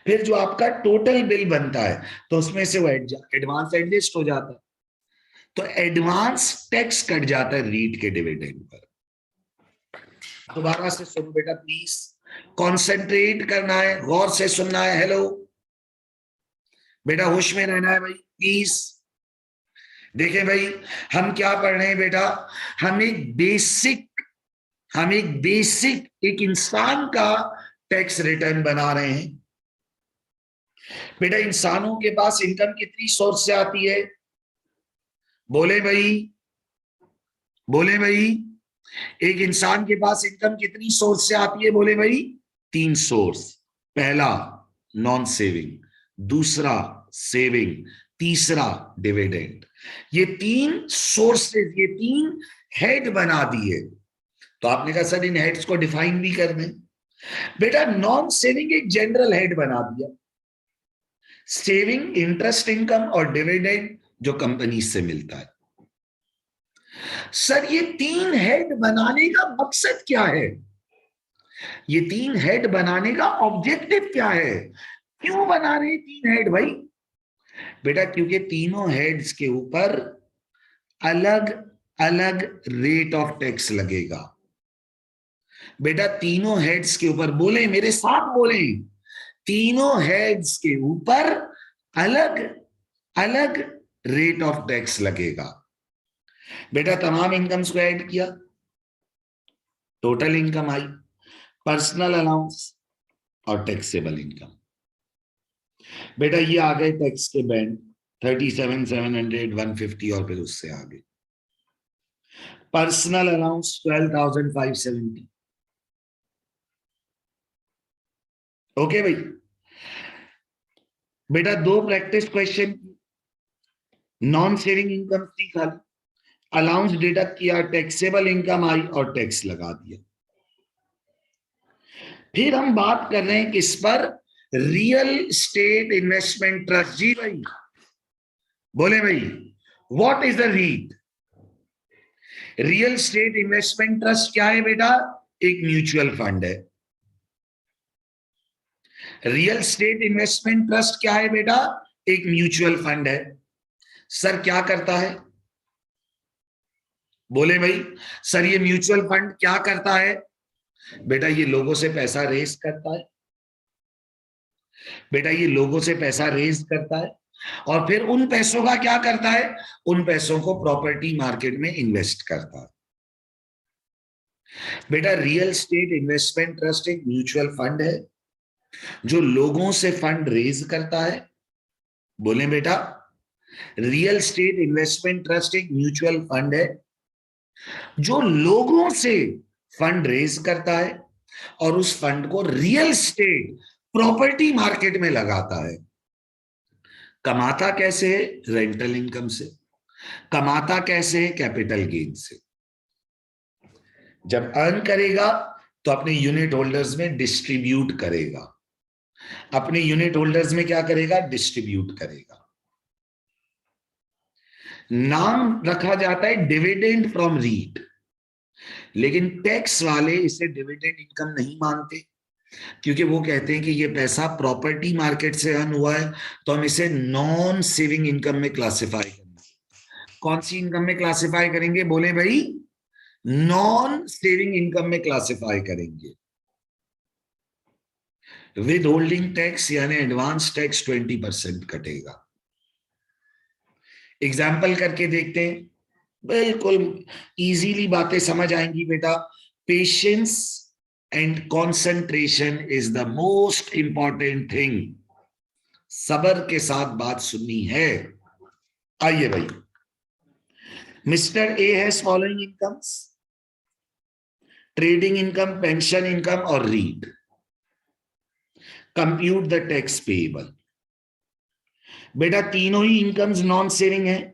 फिर जो आपका टोटल बिल बनता है तो उसमें से वो एडवांस एडजस्ट हो जाता है, तो एडवांस टैक्स कट जाता है रीट के डिविडेंड पर। दोबारा से सुनो बेटा प्लीज, कॉन्सेंट्रेट करना है, गौर से सुनना है। हेलो बेटा, होश में रहना है भाई प्लीज। देखें भाई, हम क्या पढ़ रहे हैं बेटा, हम एक बेसिक एक इंसान का टैक्स रिटर्न बना रहे हैं। बेटा इंसानों के पास इनकम कितनी सोर्स से आती है? बोले भाई, बोले भाई, एक इंसान के पास इनकम कितनी सोर्स से आती है? बोले भाई, 3 सोर्स। पहला नॉन सेविंग, दूसरा सेविंग, तीसरा डिविडेंड। ये 3 सोर्सेज, ये 3 हेड बना दिए। तो आपने कहा सर इन हेड्स को डिफाइन भी कर दें। बेटा नॉन सेविंग एक जनरल हेड बना दिया, सेविंग इंटरेस्ट इनकम और डिविडेंड जो कंपनी से मिलता है। सर ये 3 हेड बनाने का मकसद क्या है? ये 3 हेड बनाने का ऑब्जेक्टिव क्या है? क्यों बना रहे 3 हेड भाई? बेटा क्योंकि तीनों हेड्स के ऊपर अलग अलग रेट ऑफ टैक्स लगेगा। बेटा तीनों हेड्स के ऊपर, बोले मेरे साथ बोले, तीनों हेड्स के ऊपर अलग अलग रेट ऑफ टैक्स लगेगा। बेटा तमाम इनकम्स को ऐड किया, टोटल इनकम आई, पर्सनल अलाउंस और टैक्सेबल इनकम। बेटा ये आ गए टैक्स के बैंड 37,700, 150 और फिर उससे आगे। Personal allowance 12,570। ओके भाई। बेटा 2 practice question, non saving income थी खाली, अलाउंस डिडक्ट किया, टैक्सेबल इनकम आई और टैक्स लगा दिया। फिर हम बात कर रहे हैं किस पर? Real estate investment trust. जी भाई, बोले भाई, what is the REIT? Real estate investment trust क्या है बेटा? एक म्यूचुअल फंड है। रियल स्टेट इन्वेस्टमेंट ट्रस्ट क्या है बेटा? एक म्यूचुअल फंड है। सर क्या करता है? बोले भाई, सर ये म्यूचुअल फंड क्या करता है? बेटा ये लोगों से पैसा रेज करता है। बेटा ये लोगों से पैसा रेज करता है और फिर उन पैसों का क्या करता है? उन पैसों को प्रॉपर्टी मार्केट में इन्वेस्ट करता है। बेटा रियल स्टेट इन्वेस्टमेंट ट्रस्ट एक म्यूचुअल फंड है जो लोगों से फंड रेज करता है। बोले बेटा, रियल स्टेट इन्वेस्टमेंट ट्रस्ट एक म्यूचुअल फंड है जो लोगों से फंड रेज करता है और उस फंड को रियल स्टेट प्रॉपर्टी मार्केट में लगाता है। कमाता कैसे है? रेंटल इनकम से। कमाता कैसे है? कैपिटल गेन से। जब अर्न करेगा तो अपने यूनिट होल्डर्स में डिस्ट्रीब्यूट करेगा। अपने यूनिट होल्डर्स में क्या करेगा? डिस्ट्रीब्यूट करेगा। नाम रखा जाता है डिविडेंड फ्रॉम रीट, लेकिन टैक्स वाले इसे डिविडेंड इनकम नहीं मानते क्योंकि वो कहते हैं कि ये पैसा प्रॉपर्टी मार्केट से अर्न हुआ है, तो हम इसे नॉन सेविंग इनकम में क्लासिफाई करेंगे। कौन सी इनकम में क्लासिफाई करेंगे? बोले भाई, नॉन सेविंग इनकम में क्लासिफाई करेंगे। विद होल्डिंग टैक्स यानी एडवांस टैक्स 20% कटेगा। एग्जाम्पल करके देखते हैं, बिल्कुल इजीली बातें समझ आएंगी बेटा। Patience and concentration is the most important thing. सब्र के साथ बात सुननी है। आइए भाई, mister A has following incomes, trading income, pension income और REIT. Compute the tax payable. बेटा तीनों ही इनकम्स नॉन सेविंग है।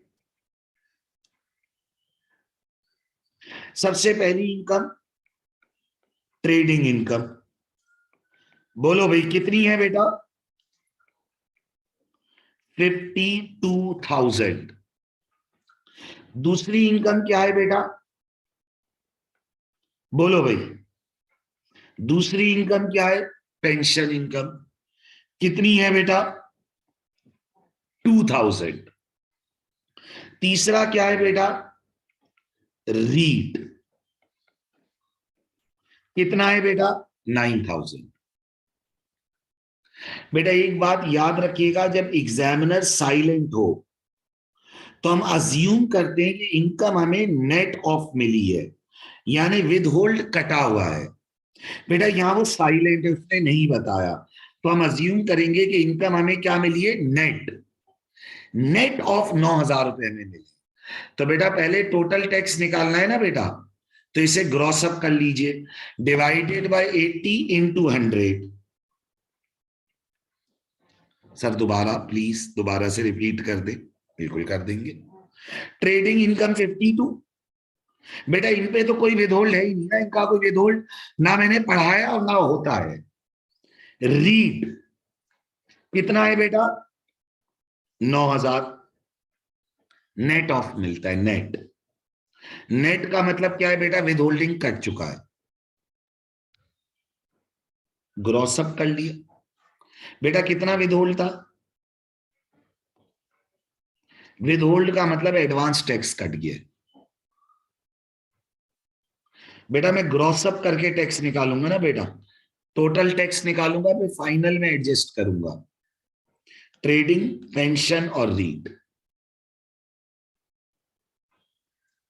सबसे पहली इनकम ट्रेडिंग इनकम, बोलो भाई कितनी है बेटा? 52,000। दूसरी इनकम क्या है बेटा, बोलो भाई, दूसरी इनकम क्या है, पेंशन इनकम, कितनी है बेटा, 2000। तीसरा क्या है बेटा, रीट, कितना है बेटा, 9000। बेटा एक बात याद रखिएगा, जब एग्जामिनर साइलेंट हो तो हम अज्यूम करते हैं कि इनकम हमें नेट ऑफ मिली है, यानी विद होल्ड कटा हुआ है। बेटा यहां वो साइलेंट है, उसने नहीं बताया, तो हम अज्यूम करेंगे कि इनकम हमें क्या मिली है, नेट, नेट ऑफ 9000 रुपए में मिली। तो बेटा पहले टोटल टैक्स निकालना है ना बेटा, तो इसे ग्रॉस अप कर लीजिए, डिवाइडेड बाय 80 इंटू 100। सर दोबारा प्लीज, दोबारा से रिपीट कर दे, बिल्कुल कर देंगे। ट्रेडिंग इनकम 52, बेटा इन पे तो कोई विदहोल्ड है ही नहीं ना, इनका कोई विदहोल्ड ना मैंने पढ़ाया और ना होता है। रीड कितना है बेटा, 9000, नेट ऑफ मिलता है, नेट, नेट का मतलब क्या है बेटा, विदहोल्डिंग कट चुका है, ग्रॉस अप कर लिया। बेटा कितना विदहोल्ड था, विदहोल्ड का मतलब एडवांस टैक्स कट गया। बेटा मैं ग्रॉस अप करके टैक्स निकालूंगा ना बेटा, टोटल टैक्स निकालूंगा, फिर फाइनल में एडजस्ट करूंगा। ट्रेडिंग, पेंशन और रीट,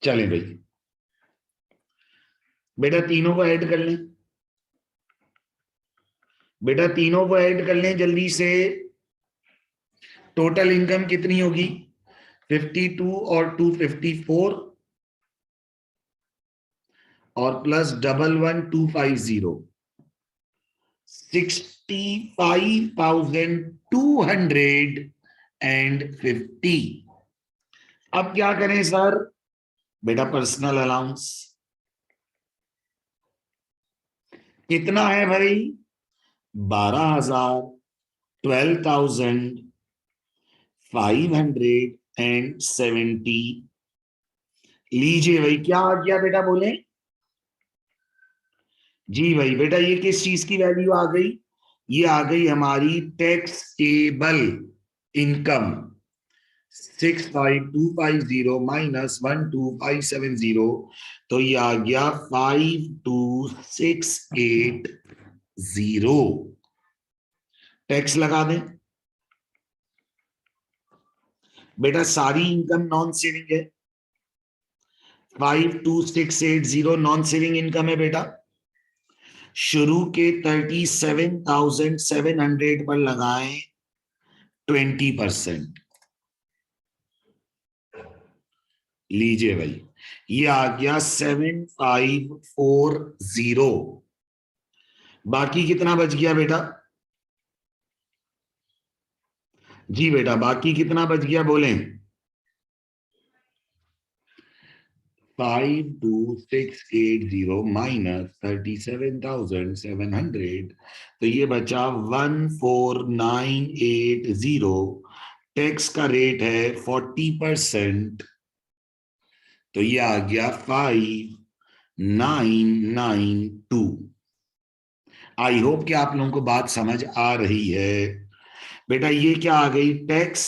चले भाई बेटा तीनों को ऐड कर लें, बेटा तीनों को ऐड कर लें जल्दी से। टोटल इनकम कितनी होगी, 52 और 254 और प्लस 11250, 65,250। अब क्या करें सर, बेटा पर्सनल अलाउंस कितना है भाई, 12,000, 12,570। लीजिए भाई, क्या आ गया बेटा बोले, जी भाई बेटा ये किस चीज की वैल्यू आ गई, ये आ गई हमारी टैक्सेबल इनकम, 65,250 माइनस 12,570, तो ये आ गया 52,680। टैक्स लगा दें बेटा, सारी इनकम नॉन सेविंग है, 52,680 नॉन सेविंग इनकम है बेटा। शुरू के 37,700 पर लगाएं 20%, लीजिए भाई ये आ गया 7,540। बाकी कितना बच गया बेटा, जी बेटा बाकी कितना बच गया बोलें, 52,680 माइनस 37,700, तो ये बचा 14,980। टैक्स का रेट है 40%, तो ये आ गया 5,992। आई होप कि आप लोगों को बात समझ आ रही है। बेटा ये क्या आ गई, टैक्स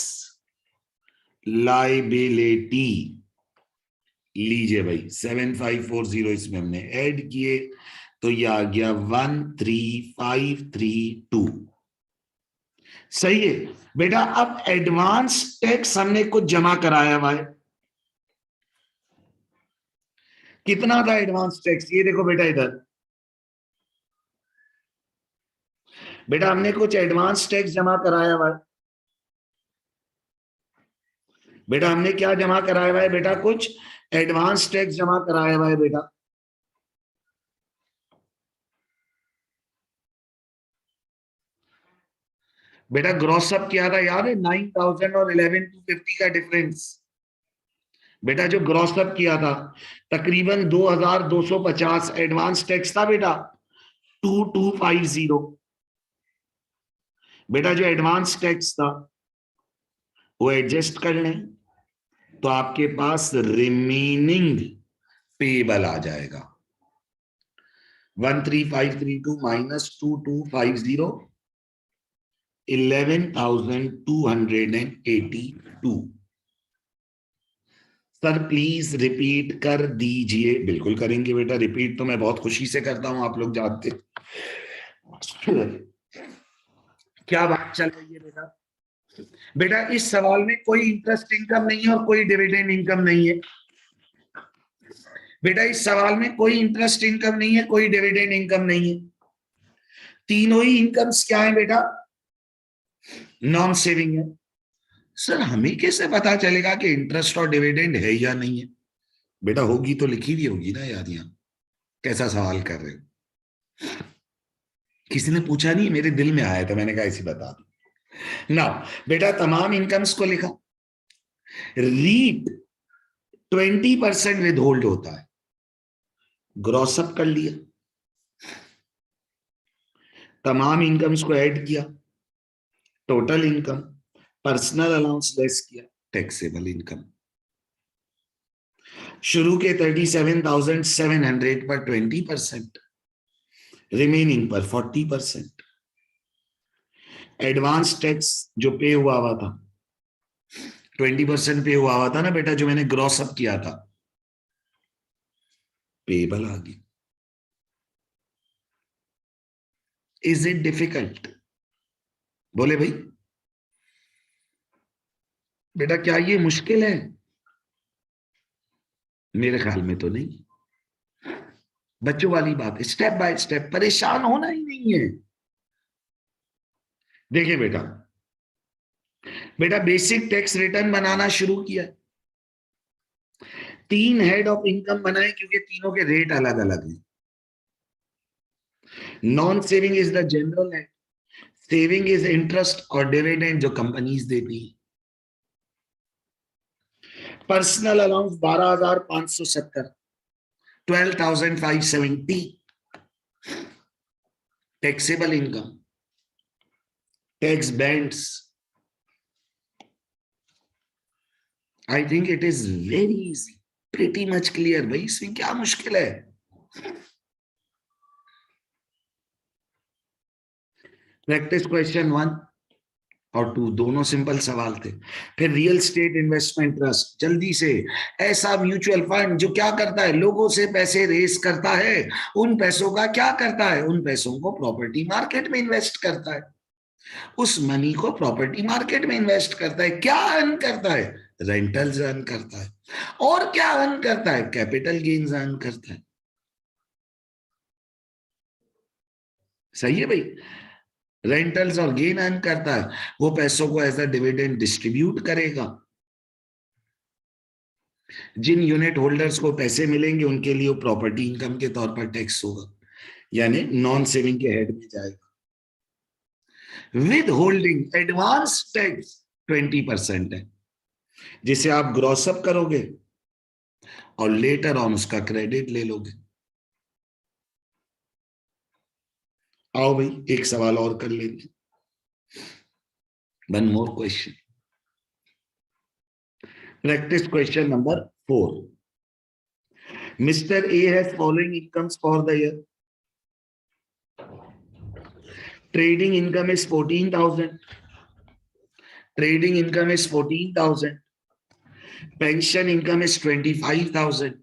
लाइबिलिटी, लीजिए भाई 7,540 इसमें हमने ऐड किए, तो ये आ गया 13,532। सही है बेटा। अब एडवांस टैक्स हमने कुछ जमा कराया हुआ है, कितना था एडवांस टैक्स, ये देखो बेटा इधर, बेटा हमने कुछ एडवांस टैक्स जमा कराया हुआ है, बेटा हमने क्या जमा कराया हुआ है बेटा, कुछ एडवांस टैक्स जमा कराया हुआ है बेटा। बेटा ग्रॉस अप किया था याद है, 9,000 और 11,250 का डिफरेंस। बेटा जो ग्रॉस अप किया था तकरीबन 2,250 एडवांस टैक्स था बेटा, 2,250। बेटा जो एडवांस टैक्स था वो एडजस्ट कर लें, तो आपके पास रिमेनिंग पेबल आ जाएगा 13532 माइनस 2250 11,282। सर प्लीज रिपीट कर दीजिए। बिल्कुल करेंगे बेटा, रिपीट तो मैं बहुत खुशी से करता हूं, आप लोग जानते। क्या बात चल रही है बेटा? बेटा इस सवाल में कोई इंटरेस्ट इनकम नहीं है और कोई डिविडेंड इनकम नहीं है। बेटा इस सवाल में कोई इंटरेस्ट इनकम नहीं है, कोई डिविडेंड इनकम नहीं है। तीनों ही इनकम्स क्या है बेटा? नॉन सेविंग है। सर हमें कैसे पता चलेगा कि इंटरेस्ट और डिविडेंड है या नहीं है? बेटा होगी तो लिखी हुई होगी ना यार। यहाँ कैसा सवाल कर रहे हो? किसी ने पूछा नहीं, मेरे दिल में आया था, मैंने कहा ऐसी बता दो ना। बेटा तमाम इनकम्स को लिखा। रीट 20% विद होल्ड होता है, ग्रॉसअप कर लिया, तमाम इनकम्स को ऐड किया, total income, personal allowance less किया, टैक्सेबल इनकम। शुरू के 37,700 पर 20%, रिमेनिंग पर 40%। एडवांस टैक्स जो पे हुआ था 20% पे हुआ था ना बेटा, जो मैंने ग्रॉस अप किया था, पेबल आ गई। Is it difficult? बोले भाई बेटा क्या ये मुश्किल है? मेरे ख्याल में तो नहीं। बच्चों वाली बात, स्टेप बाय स्टेप, परेशान होना ही नहीं है। देखिए बेटा, बेटा बेसिक टैक्स रिटर्न बनाना शुरू किया। 3 हेड ऑफ इनकम बनाए क्योंकि तीनों के रेट अलग अलग हैं। Non saving is the general head, saving is interest और डिविडेंड जो कंपनीज देती है। Personal allowance 12,570, 12,570 taxable income. Tax bands, I think it is very easy, pretty much clear. भाई इसमें क्या मुश्किल है? प्रैक्टिस क्वेश्चन 1 और 2 दोनों सिंपल सवाल थे। फिर रियल स्टेट इन्वेस्टमेंट ट्रस्ट, जल्दी से। ऐसा म्यूचुअल फंड जो क्या करता है, लोगों से पैसे रेस करता है, उन पैसों का क्या करता है, उन पैसों को प्रॉपर्टी मार्केट में इन्वेस्ट करता है। उस मनी को प्रॉपर्टी मार्केट में इन्वेस्ट करता है, क्या अर्न करता है? रेंटल्स अर्न करता है। और क्या अर्न करता है? कैपिटल गेन्स अर्न करता है। सही है भाई? रेंटल्स और गेन अर्न करता है, वो पैसों को एज अ डिविडेंड डिस्ट्रीब्यूट करेगा। जिन यूनिट होल्डर्स को पैसे मिलेंगे उनके लिए वो प्रॉपर्टी इनकम के तौर पर टैक्स होगा, यानी नॉन सेविंग के हेड में जाएगा। विद होल्डिंग एडवांस टैक्स 20% है, जिसे आप ग्रॉसअप करोगे और लेटर ऑन उसका क्रेडिट ले लोगे। आओ भाई एक सवाल और कर लेंगे। One more question, practice question number 4। Mister A has following incomes for the year. Trading income is 14,000. Trading income is 14,000. Pension income is 25,000.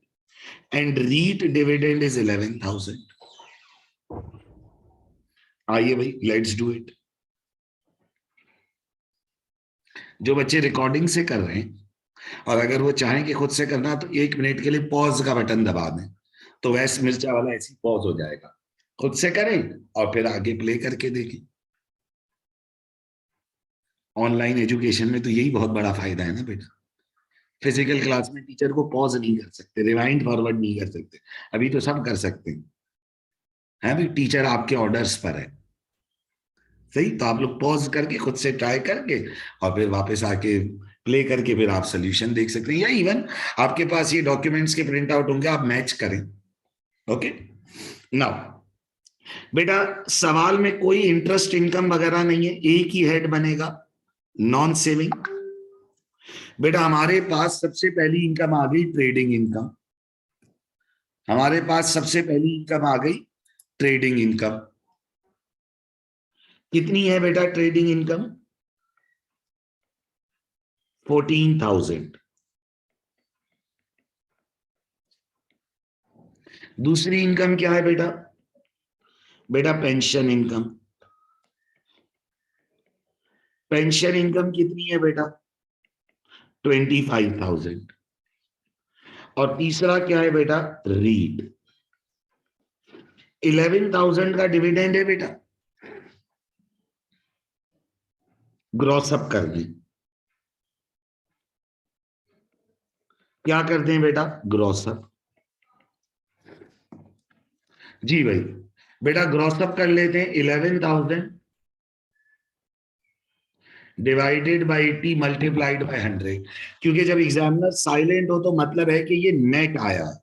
And REIT dividend is 11,000. आइए भाई लेट्स डू इट। जो बच्चे रिकॉर्डिंग से कर रहे हैं और अगर वो चाहें कि खुद से करना, तो 1 मिनट के लिए पॉज का बटन दबा दें, तो वैस मिर्चा वाला ऐसी पॉज हो जाएगा। खुद से करें और फिर आगे प्ले करके देखें। ऑनलाइन एजुकेशन में तो यही बहुत बड़ा फायदा है ना बेटा। फिजिकल क्लास में टीचर को पॉज नहीं कर सकते, रिवाइंड फॉरवर्ड नहीं कर सकते, अभी तो सब कर सकते हैं। है भी, टीचर आपके ऑर्डर्स पर है। सही, तो आप लोग पॉज करके खुद से ट्राई करके और फिर वापस आके प्ले करके फिर आप सोल्यूशन देख सकते हैं, या इवन आपके पास ये डॉक्यूमेंट्स के प्रिंट आउट होंगे, आप मैच करें। ओके नाउ बेटा, सवाल में कोई इंटरेस्ट इनकम वगैरह नहीं है, एक ही हेड बनेगा, नॉन सेविंग। बेटा हमारे पास सबसे पहली इनकम आ गई ट्रेडिंग इनकम। हमारे पास सबसे पहली इनकम आ गई ट्रेडिंग इनकम। कितनी है बेटा ट्रेडिंग इनकम? 14,000। दूसरी इनकम क्या है बेटा? बेटा पेंशन इनकम। पेंशन इनकम कितनी है बेटा? 25,000। और तीसरा क्या है बेटा? रीट। 11,000 का डिविडेंड है बेटा। ग्रॉस अप कर दें। क्या करते हैं बेटा? Gross up. जी भाई, बेटा ग्रॉस अप कर लेते हैं। 11,000 डिवाइडेड बाई 80 मल्टीप्लाइड बाई 100। क्योंकि जब एग्जामिनर साइलेंट हो तो मतलब है कि ये नेट आया है।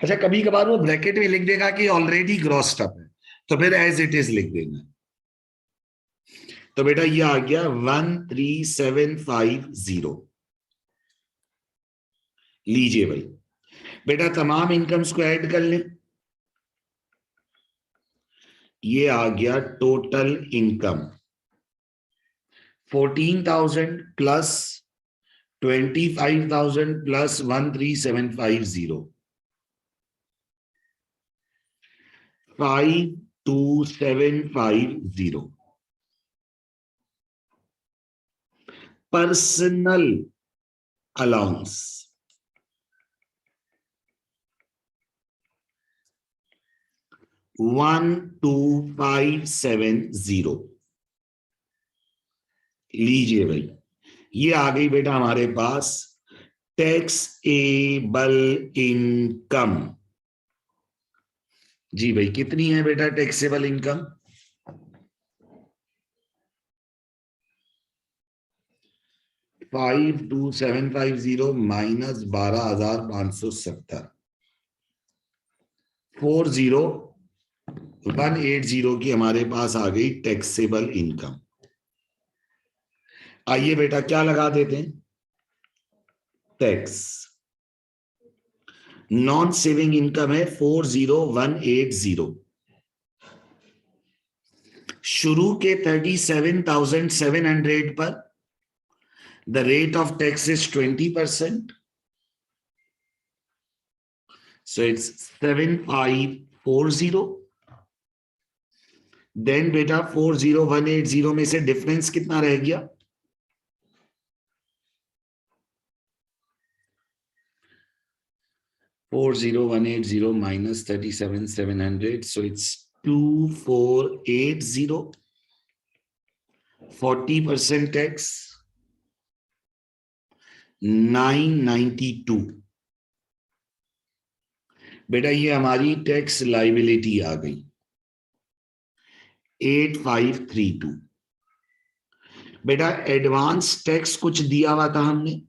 अच्छा, कभी कभार वो ब्रैकेट में लिख देगा कि ऑलरेडी ग्रॉस्ड अप है, तो फिर एज इट इज लिख देना। तो बेटा ये आ गया 13,750। लीजिए भाई, बेटा तमाम इनकम्स को ऐड कर लें। ये आ गया total income 14,000 plus 25,000 plus 13,750, 52,750। Personal allowance 12,570। लीजिए भाई, ये आ गई बेटा हमारे पास टैक्सेबल इनकम। जी भाई, कितनी है बेटा टैक्सेबल इनकम? 52,750 माइनस 12,570, 40,180 की हमारे पास आ गई टैक्सेबल इनकम। आइए बेटा क्या लगा देते हैं? टैक्स। नॉन सेविंग इनकम है 40,180। शुरू के 37,700 पर the rate of tax is 20%, so it's 7,540। Then बेटा 40,180 में से डिफरेंस कितना रह गया? 40,180 minus 37,700, so it's 2,480। 40% टैक्स 992। बेटा ये हमारी टैक्स लाइबिलिटी आ गई 8,532। बेटा एडवांस टैक्स कुछ दिया हुआ था हमने।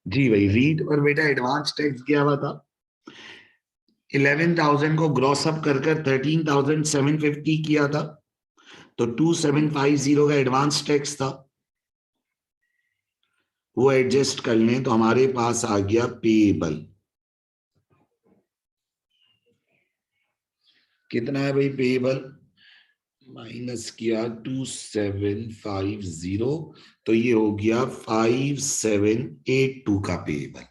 जी भाई, रीट पर बेटा एडवांस टैक्स दिया हुआ था। 11,000 को ग्रॉस अप कर 13,750 किया था, तो 2,750 का एडवांस टैक्स था, वो एडजस्ट कर लें तो हमारे पास आ गया पेएबल। कितना है भाई पेएबल? माइनस किया 2,750, तो ये हो गया 5,782 का पेएबल।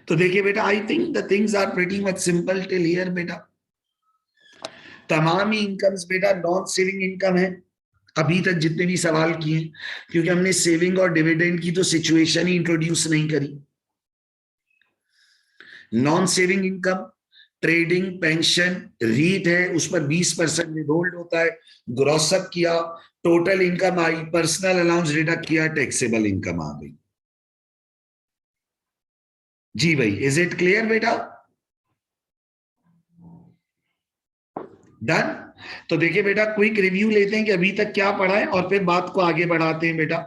तो देखिए बेटा, I think the things are pretty much simple till here बेटा। तमाम ही इनकम्स बेटा नॉन सेविंग इनकम है अभी तक जितने भी सवाल किए, क्योंकि हमने सेविंग और डिविडेंड की तो सिचुएशन ही इंट्रोड्यूस नहीं करी। Non saving income trading, pension, REIT है, उस पर 20% विदहोल्ड होता है। ग्रॉसअप किया, टोटल इनकम आई, पर्सनल अलाउंस डिडक्ट किया, टैक्सेबल इनकम आ गई। जी भाई, इज इट क्लियर बेटा? डन। तो देखिए बेटा, क्विक रिव्यू लेते हैं कि अभी तक क्या पढ़ा है और फिर बात को आगे बढ़ाते हैं बेटा।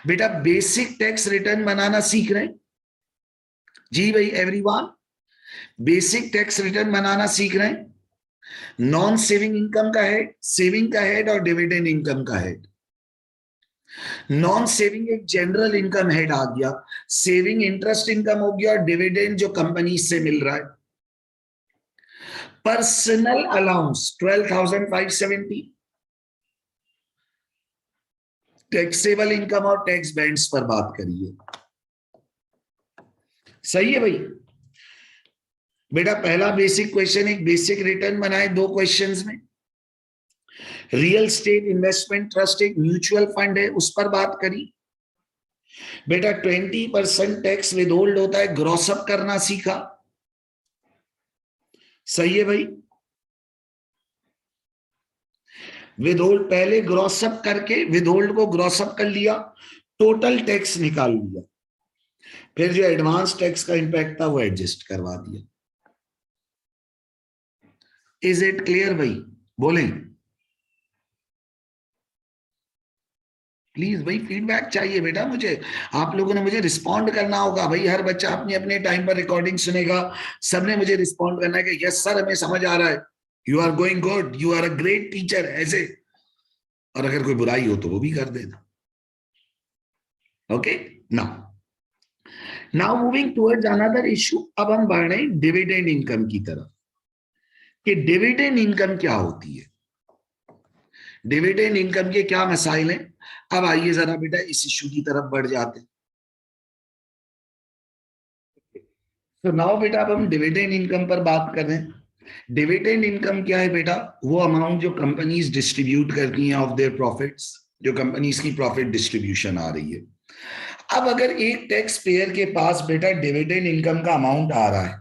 बेटा बेसिक टैक्स रिटर्न बनाना सीख रहे हैं। जी भाई एवरीवन, बेसिक टैक्स रिटर्न बनाना सीख रहे हैं। नॉन सेविंग इनकम का हेड, सेविंग का हेड और डिविडेंड इनकम का हेड। नॉन सेविंग एक जनरल इनकम हेड आ गया, सेविंग इंटरेस्ट इनकम हो गया, डिविडेंड जो कंपनी से मिल रहा है। पर्सनल अलाउंस 12,570, टैक्सेबल इनकम और टैक्स बैंड्स पर बात करिए। सही है भाई। बेटा पहला बेसिक क्वेश्चन, एक बेसिक रिटर्न बनाए दो क्वेश्चंस में। रियल स्टेट इन्वेस्टमेंट ट्रस्ट एक म्यूचुअल फंड है, उस पर बात करी। बेटा 20% टैक्स विदहोल्ड होता है, ग्रॉसअप करना सीखा। सही है भाई। विदहोल्ड पहले ग्रॉसअप करके विदहोल्ड को ग्रॉसअप कर लिया, टोटल टैक्स निकाल लिया, फिर जो एडवांस टैक्स का इंपैक्ट था वो एडजस्ट करवा दिया। इज इट क्लियर भाई? बोलें प्लीज भाई, फीडबैक चाहिए बेटा मुझे। आप लोगों ने मुझे रिस्पॉन्ड करना होगा भाई। हर बच्चा अपने अपने टाइम पर रिकॉर्डिंग सुनेगा, सबने मुझे रिस्पॉन्ड करना है कि यस सर हमें समझ आ रहा है, you are going good, you are a great teacher, ऐसे। और अगर कोई बुराई हो तो वो भी कर देना। Okay, now moving towards another issue. अब हम बढ़ रहे हैं डिविडेंड इनकम की तरफ कि डिविडेंड इनकम क्या होती है, डिविडेंड इनकम के क्या मसाइल हैं। अब आइए जरा बेटा इस इशू की तरफ बढ़ जाते हैं। तो नाउ बेटा अब हम डिविडेंड इनकम पर बात कर रहे हैं। डिविडेंड इनकम क्या है बेटा? वो अमाउंट जो कंपनीज डिस्ट्रीब्यूट करती हैं ऑफ देयर प्रॉफिट्स, जो कंपनीज की प्रॉफिट डिस्ट्रीब्यूशन आ रही है। अब अगर एक टैक्स पेयर के पास बेटा डिविडेंड इनकम का अमाउंट आ रहा है,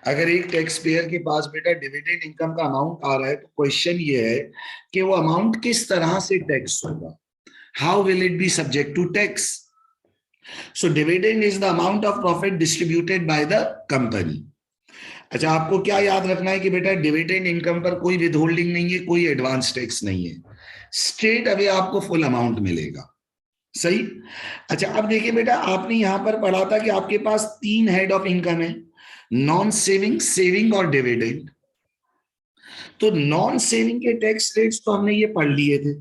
अगर एक टैक्स पेयर के पास बेटा डिविडेंड इनकम का अमाउंट आ रहा है, तो क्वेश्चन ये है कि वो अमाउंट किस तरह से टैक्स होगा, how will it be subject to tax. So dividend is the amount of profit distributed by the company. अच्छा, आपको क्या याद रखना है कि बेटा डिविडेंड इनकम पर कोई विद होल्डिंग नहीं है, कोई एडवांस टैक्स नहीं है, स्ट्रेट अवे आपको फुल अमाउंट मिलेगा। सही। अच्छा अब देखिए बेटा, आपने यहां पर पढ़ा था कि आपके पास तीन हेड ऑफ इनकम है, नॉन सेविंग, सेविंग और डिविडेंड। तो नॉन सेविंग के टैक्स रेट्स तो हमने ये पढ़ लिए थे।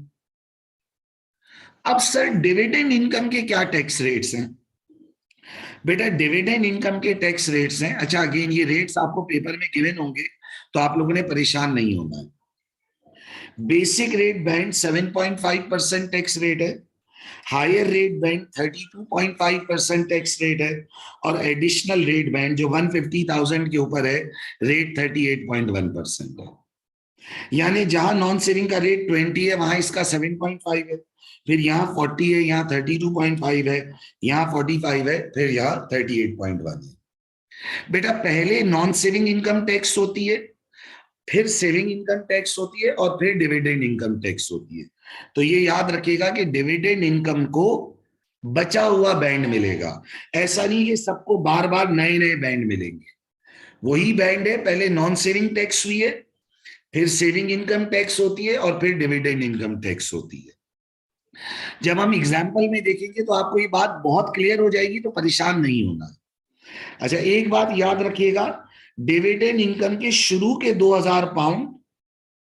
अब सर डिविडेंड इनकम के क्या टैक्स रेट्स हैं? बेटा डिविडेंड इनकम के टैक्स रेट्स हैं, अच्छा अगेन ये रेट्स आपको पेपर में गिवन होंगे, तो आप लोगों ने परेशान नहीं होना है। Basic rate band 7.5% tax rate है, higher rate band 32.5% tax rate है, और एडिशनल रेट बैंड जो 150,000 के ऊपर है, रेट 38.1% है। यानी जहां नॉन सेविंग का रेट 20 है, वहां इसका 7.5 है, फिर यहाँ 40 है, यहाँ 32.5 है, यहाँ 45 है, फिर यहाँ 38.1 है। बेटा पहले नॉन सेविंग इनकम टैक्स होती है, फिर सेविंग इनकम टैक्स होती है, और फिर डिविडेंड इनकम टैक्स होती है। तो ये याद रखिएगा कि डिविडेंड इनकम को बचा हुआ बैंड मिलेगा, ऐसा नहीं कि सबको बार बार नए नए बैंड मिलेंगे। वही बैंड है, पहले नॉन सेविंग टैक्स हुई है, फिर सेविंग इनकम टैक्स होती है, और फिर डिविडेंड इनकम टैक्स होती है। जब हम एग्जाम्पल में देखेंगे तो आपको ये बात बहुत क्लियर हो जाएगी, तो परेशान नहीं होना। अच्छा एक बात याद रखिएगा, डिविडेंड इनकम के शुरू के 2,000 पाउंड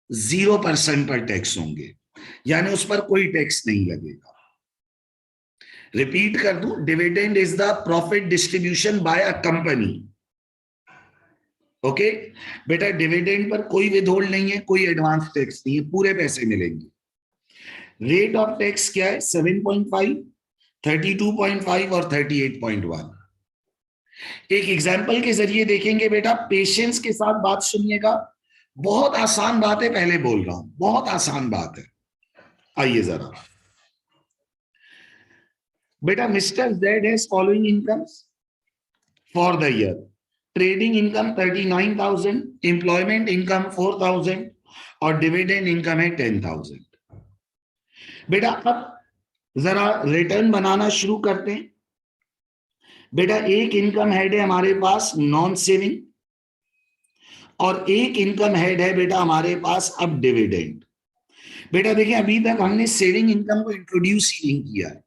0% पर टैक्स होंगे, यानी उस पर कोई टैक्स नहीं लगेगा। रिपीट कर दूं, dividend is the profit distribution by a company. Okay बेटा, डिविडेंड पर कोई विदहोल्ड नहीं है, कोई एडवांस टैक्स नहीं है, पूरे पैसे मिलेंगे। रेट ऑफ टैक्स क्या है? 7.5, 32.5 और 38.1। एक एग्जाम्पल के जरिए देखेंगे बेटा, पेशेंस के साथ बात सुनिएगा, बहुत आसान बात है, पहले बोल रहा हूं बहुत आसान बात है। आइए जरा बेटा, mister Z has following incomes for the year. Trading income 39,000, employment income 4,000 और डिविडेंड इनकम है 10,000। बेटा अब जरा रिटर्न बनाना शुरू करते हैं। बेटा एक इनकम हेड है हमारे पास नॉन सेविंग, और एक इनकम हेड है बेटा हमारे पास अब डिविडेंड। बेटा देखिए, अभी तक हमने सेविंग इनकम को इंट्रोड्यूस ही नहीं किया है।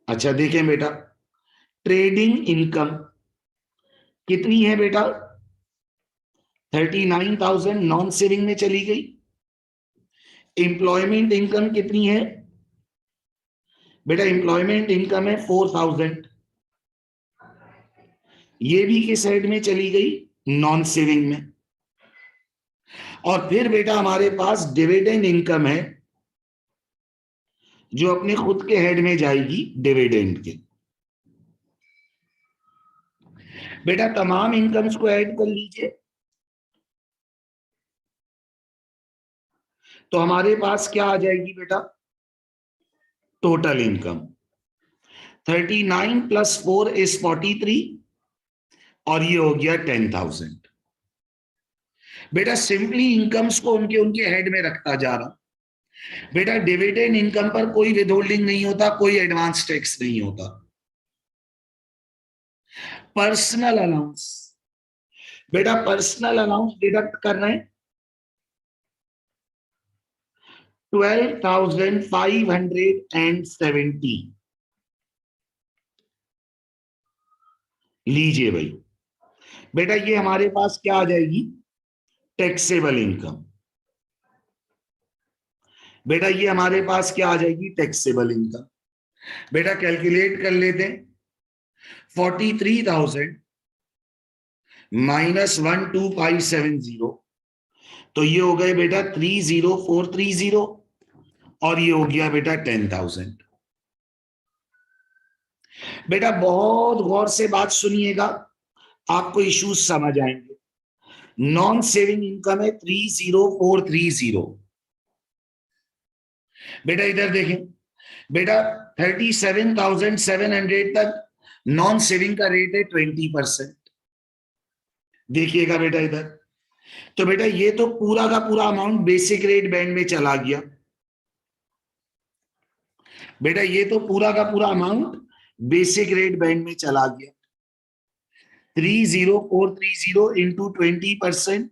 अच्छा देखें बेटा, ट्रेडिंग इनकम कितनी है बेटा? 39,000 नॉन सेविंग में चली गई। एम्प्लॉयमेंट इनकम कितनी है बेटा? एम्प्लॉयमेंट इनकम है 4,000, ये भी किस हेड में चली गई? नॉन सेविंग में। और फिर बेटा हमारे पास डिविडेंड इनकम है जो अपने खुद के हेड में जाएगी डिविडेंड के। बेटा तमाम इनकम्स को ऐड कर लीजिए तो हमारे पास क्या आ जाएगी बेटा? टोटल इनकम 39 + 4 = 43 और ये हो गया 10,000। बेटा सिंपली इनकम्स को उनके उनके हेड में रखता जा रहा। बेटा डिविडेंड इनकम पर कोई विदहोल्डिंग नहीं होता, कोई एडवांस टैक्स नहीं होता। पर्सनल अलाउंस, बेटा पर्सनल अलाउंस डिडक्ट कर रहे हैं 12,570। लीजिए भाई, बेटा ये हमारे पास क्या आ जाएगी? Taxable income. बेटा ये हमारे पास क्या आ जाएगी? Taxable income. बेटा कैलकुलेट कर लेते हैं, 43,000 - 12570, तो ये हो गए बेटा 30430 और ये हो गया बेटा 10,000। बेटा बहुत गौर से बात सुनिएगा, आपको इश्यूज समझ आएंगे। नॉन सेविंग इनकम है 30430। बेटा इधर देखें, बेटा 37,700 तक नॉन सेविंग का रेट है 20%। देखिएगा बेटा इधर, तो बेटा ये तो पूरा का पूरा अमाउंट बेसिक रेट बैंड में चला गया। बेटा ये तो पूरा का पूरा अमाउंट बेसिक रेट बैंड में चला गया। 30430 इंटू 20%,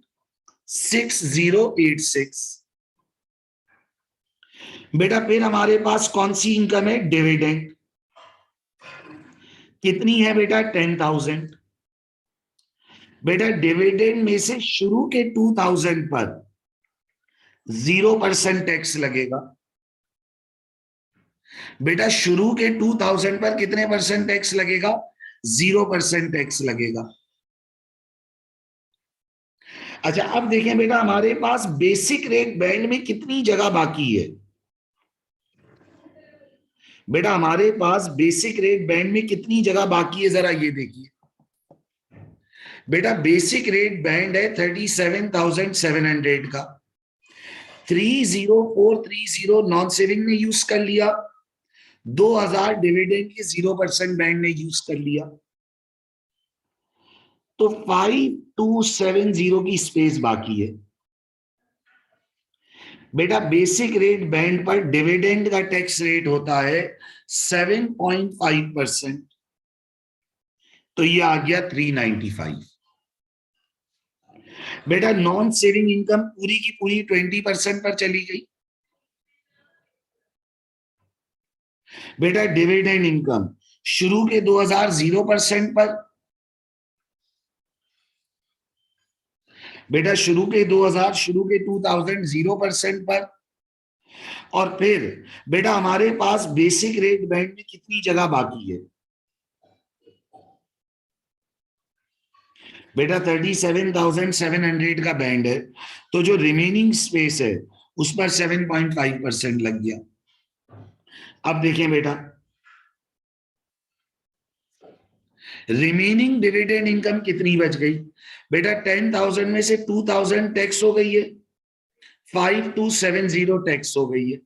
6086। बेटा फिर हमारे पास कौन सी इनकम है? डिविडेंड। कितनी है बेटा? 10,000। बेटा डिविडेंड में से शुरू के 2,000 पर 0% टैक्स लगेगा। बेटा शुरू के 2,000 पर कितने परसेंट टैक्स लगेगा? 0% टैक्स लगेगा। अच्छा अब देखें बेटा हमारे पास बेसिक रेट बैंड में कितनी जगह बाकी है? बेटा हमारे पास बेसिक रेट बैंड में कितनी जगह बाकी है, जरा ये देखिए। बेटा बेसिक रेट बैंड है 37,700 का। 30430 नॉन सेविंग ने यूज कर लिया, 2,000 डिविडेंड के 0% बैंड ने यूज कर लिया, तो 5270 की स्पेस बाकी है। बेटा बेसिक रेट बैंड पर डिविडेंड का टैक्स रेट होता है 7.5%, तो ये आ गया 395। बेटा नॉन सेविंग इनकम पूरी की पूरी 20% पर चली गई। बेटा डिविडेंड इनकम शुरू के 2,000 0% पर। बेटा शुरू के 2,000, शुरू के 2,000 0% पर। और फिर बेटा हमारे पास बेसिक रेट बैंड में कितनी जगह बाकी है? बेटा 37,700 का बैंड है, तो जो रिमेनिंग स्पेस है उस पर 7.5% लग गया। अब देखें बेटा, रिमेनिंग डिविडेंड इनकम कितनी बच गई? बेटा 10,000 में से 2,000 टैक्स हो गई है, 5270 टैक्स हो गई है,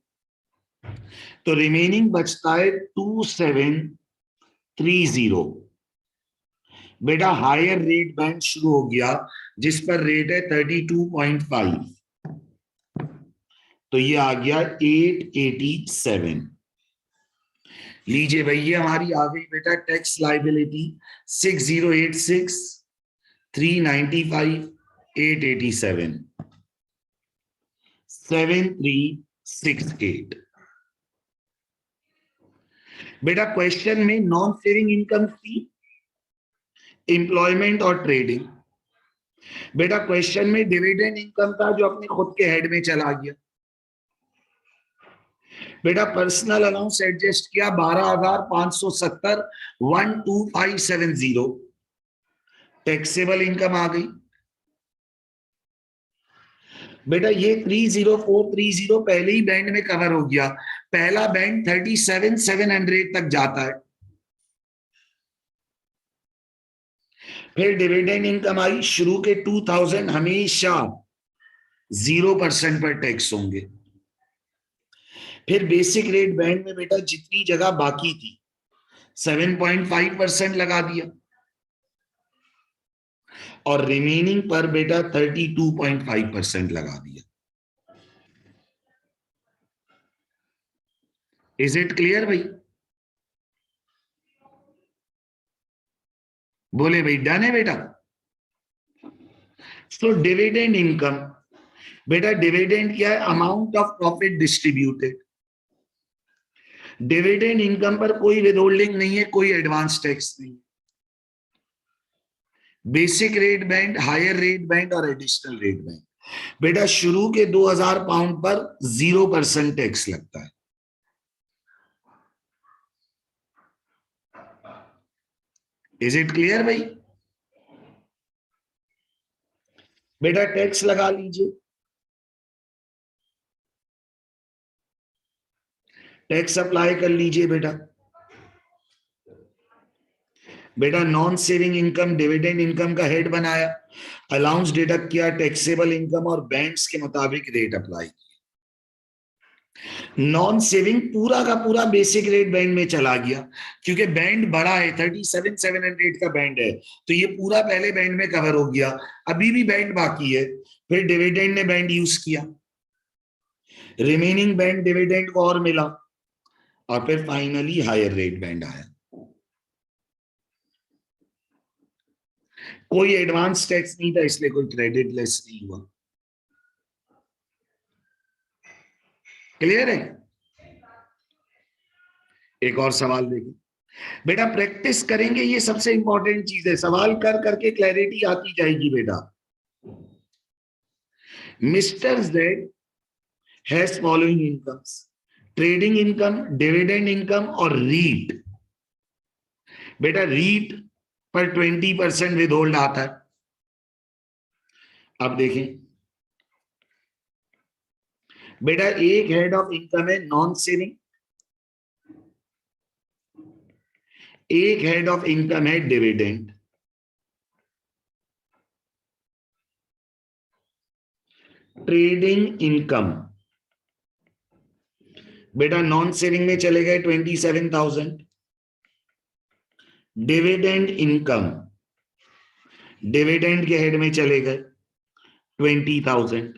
तो रिमेनिंग बचता है 2730। बेटा हायर रेट बैंड शुरू हो गया जिस पर रेट है 32.5, तो ये आ गया 887। लीजिए भाई ये हमारी आ गई बेटा टैक्स लाइबिलिटी 6086, 395, 887, 7368। बेटा क्वेश्चन में नॉन सेविंग इनकम थी, एम्प्लॉयमेंट और ट्रेडिंग। बेटा क्वेश्चन में डिविडेंड इनकम था जो अपने खुद के हेड में चला गया। बेटा पर्सनल अलाउंस एडजस्ट किया 12,570 12570 टैक्सेबल इनकम आ गई। बेटा ये 30430 पहले ही बैंड में कवर हो गया। पहला बैंड 37,700 तक जाता है। फिर डिविडेंड इनकम आई शुरू के 2000 हमेशा 0% पर टैक्स होंगे। फिर बेसिक रेट बैंड में बेटा जितनी जगह बाकी थी 7.5% लगा दिया और रिमेनिंग पर बेटा 32.5% लगा दिया। इज इट क्लियर भाई? बोले भाई डन है बेटा? सो डिविडेंड इनकम बेटा डिविडेंड क्या है? Amount of profit distributed. Dividend income पर कोई विदहोल्डिंग नहीं है, कोई एडवांस टैक्स नहीं। Basic rate band, higher rate band और एडिशनल रेट बैंड। बेटा शुरू के 2000 पाउंड पर 0% टैक्स लगता है। इज इट क्लियर भाई? बेटा टैक्स लगा लीजिए, टैक्स अप्लाई कर लीजिए बेटा। बेटा non saving income dividend income का हेड बनाया, अलाउंस डिडक्ट किया, टैक्सेबल इनकम और बैंड्स के मुताबिक रेट अप्लाई किया। नॉन सेविंग पूरा का पूरा बेसिक रेट बैंड में चला गया क्योंकि बैंड बड़ा है, 37,700 का बैंड है, तो ये पूरा पहले बैंड में कवर हो गया। अभी भी बैंड बाकी है। फिर डिविडेंड ने बैंड यूज किया, रिमेनिंग बैंड डिविडेंड को और मिला और फिर फाइनली हायर रेट बैंड आया। कोई एडवांस टैक्स नहीं था इसलिए कोई क्रेडिट लेस नहीं हुआ। क्लियर है? एक और सवाल देखिए बेटा, प्रैक्टिस करेंगे, ये सबसे इंपॉर्टेंट चीज है। सवाल कर करके क्लैरिटी आती जाएगी बेटा। Mister Z has following incomes, trading income, dividend income और रीट। बेटा रीट पर 20% विद होल्ड आता है। अब देखें बेटा, एक हेड ऑफ इनकम है नॉन सेविंग, एक हेड ऑफ इनकम है डिविडेंड। ट्रेडिंग इनकम बेटा नॉन सेविंग में चले गए 27,000। डिविडेंड इनकम डिविडेंड के हेड में चले गए 20,000।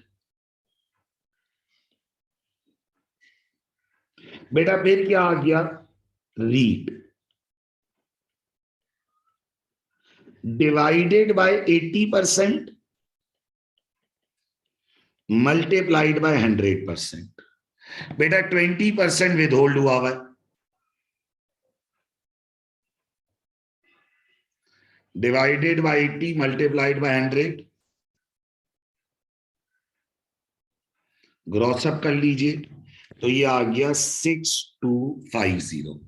बेटा फिर क्या आ गया? REIT divided by 80% multiplied by 100%। बेटा 20% विद होल्ड हुआ है, divided by 80 multiplied by 100, gross up कर लीजिए तो ये आ गया 6250।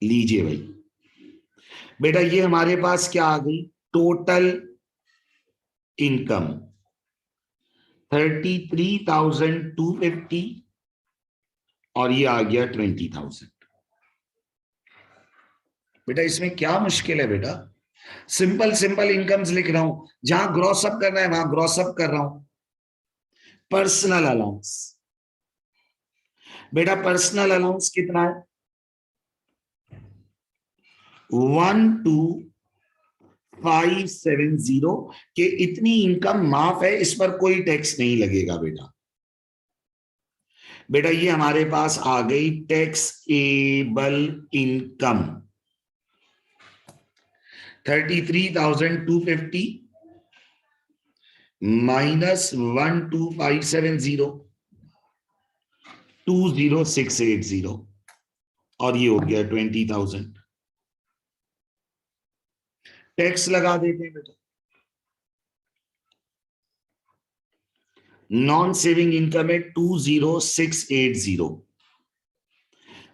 लीजिए भाई, बेटा ये हमारे पास क्या आ गई? टोटल इनकम 33,250 और ये आ गया 20,000। बेटा इसमें क्या मुश्किल है बेटा? सिंपल सिंपल इनकम्स लिख रहा हूं, जहां ग्रॉस अप करना है वहां ग्रॉस अप कर रहा हूं। पर्सनल अलाउंस बेटा, पर्सनल अलाउंस कितना है? 12,570 के इतनी इनकम माफ है, इस पर कोई टैक्स नहीं लगेगा बेटा। बेटा ये हमारे पास आ गई टैक्सेबल इनकम 33,250 माइनस 12,570 20,680 और ये हो गया 20,000। टैक्स लगा देते हैं बेटा। नॉन सेविंग इनकम है 20680।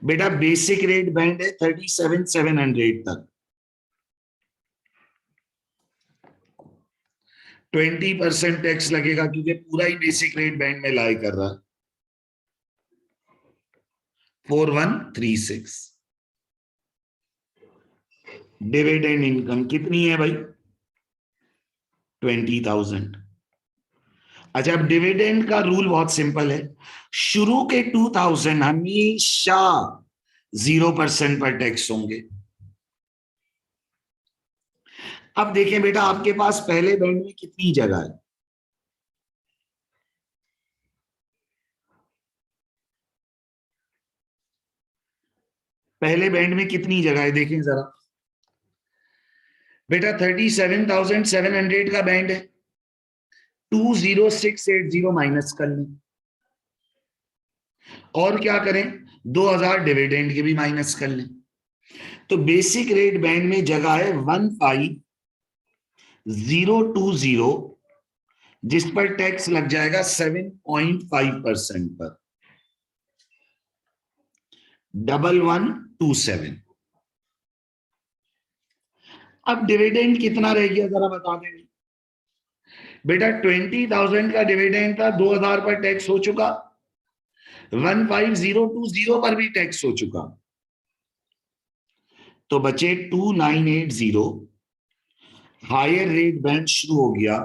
बेटा बेसिक रेट बैंड है 37,700 तक। 20% टैक्स लगेगा क्योंकि पूरा ही बेसिक रेट बैंड में लाई कर रहा है। 4136। डिविडेंड इनकम कितनी है भाई? 20,000। अच्छा, अब डिविडेंड का रूल बहुत सिंपल है। शुरू के 2000 हमेशा 0% पर टैक्स होंगे। अब देखें बेटा, आपके पास पहले बैंड में कितनी जगह है? पहले बैंड में कितनी जगह है देखें जरा बेटा। 37,700 का बैंड है। 20680 माइनस कर लें और क्या करें, 2000 डिविडेंड के भी माइनस कर लें। तो बेसिक रेट बैंड में जगह है 15020, जिस पर टैक्स लग जाएगा 7.5% पर। 1127। अब डिविडेंड कितना रह गया जरा बता देंगे बेटा। 20,000 का डिविडेंड था, 2000 पर टैक्स हो चुका, 15020 पर भी टैक्स हो चुका, तो बचे 2980। हायर रेट बैंड शुरू हो गया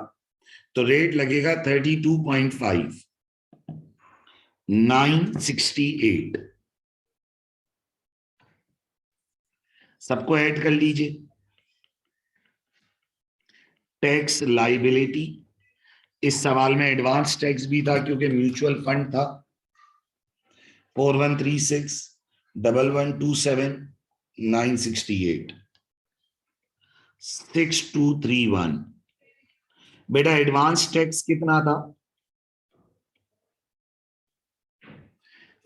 तो रेट लगेगा 32.5, 968। सबको ऐड कर लीजिए। टैक्स लाइबिलिटी, इस सवाल में एडवांस टैक्स भी था क्योंकि म्यूचुअल फंड था। 4136, 1127, 968, 6231। बेटा एडवांस टैक्स कितना था?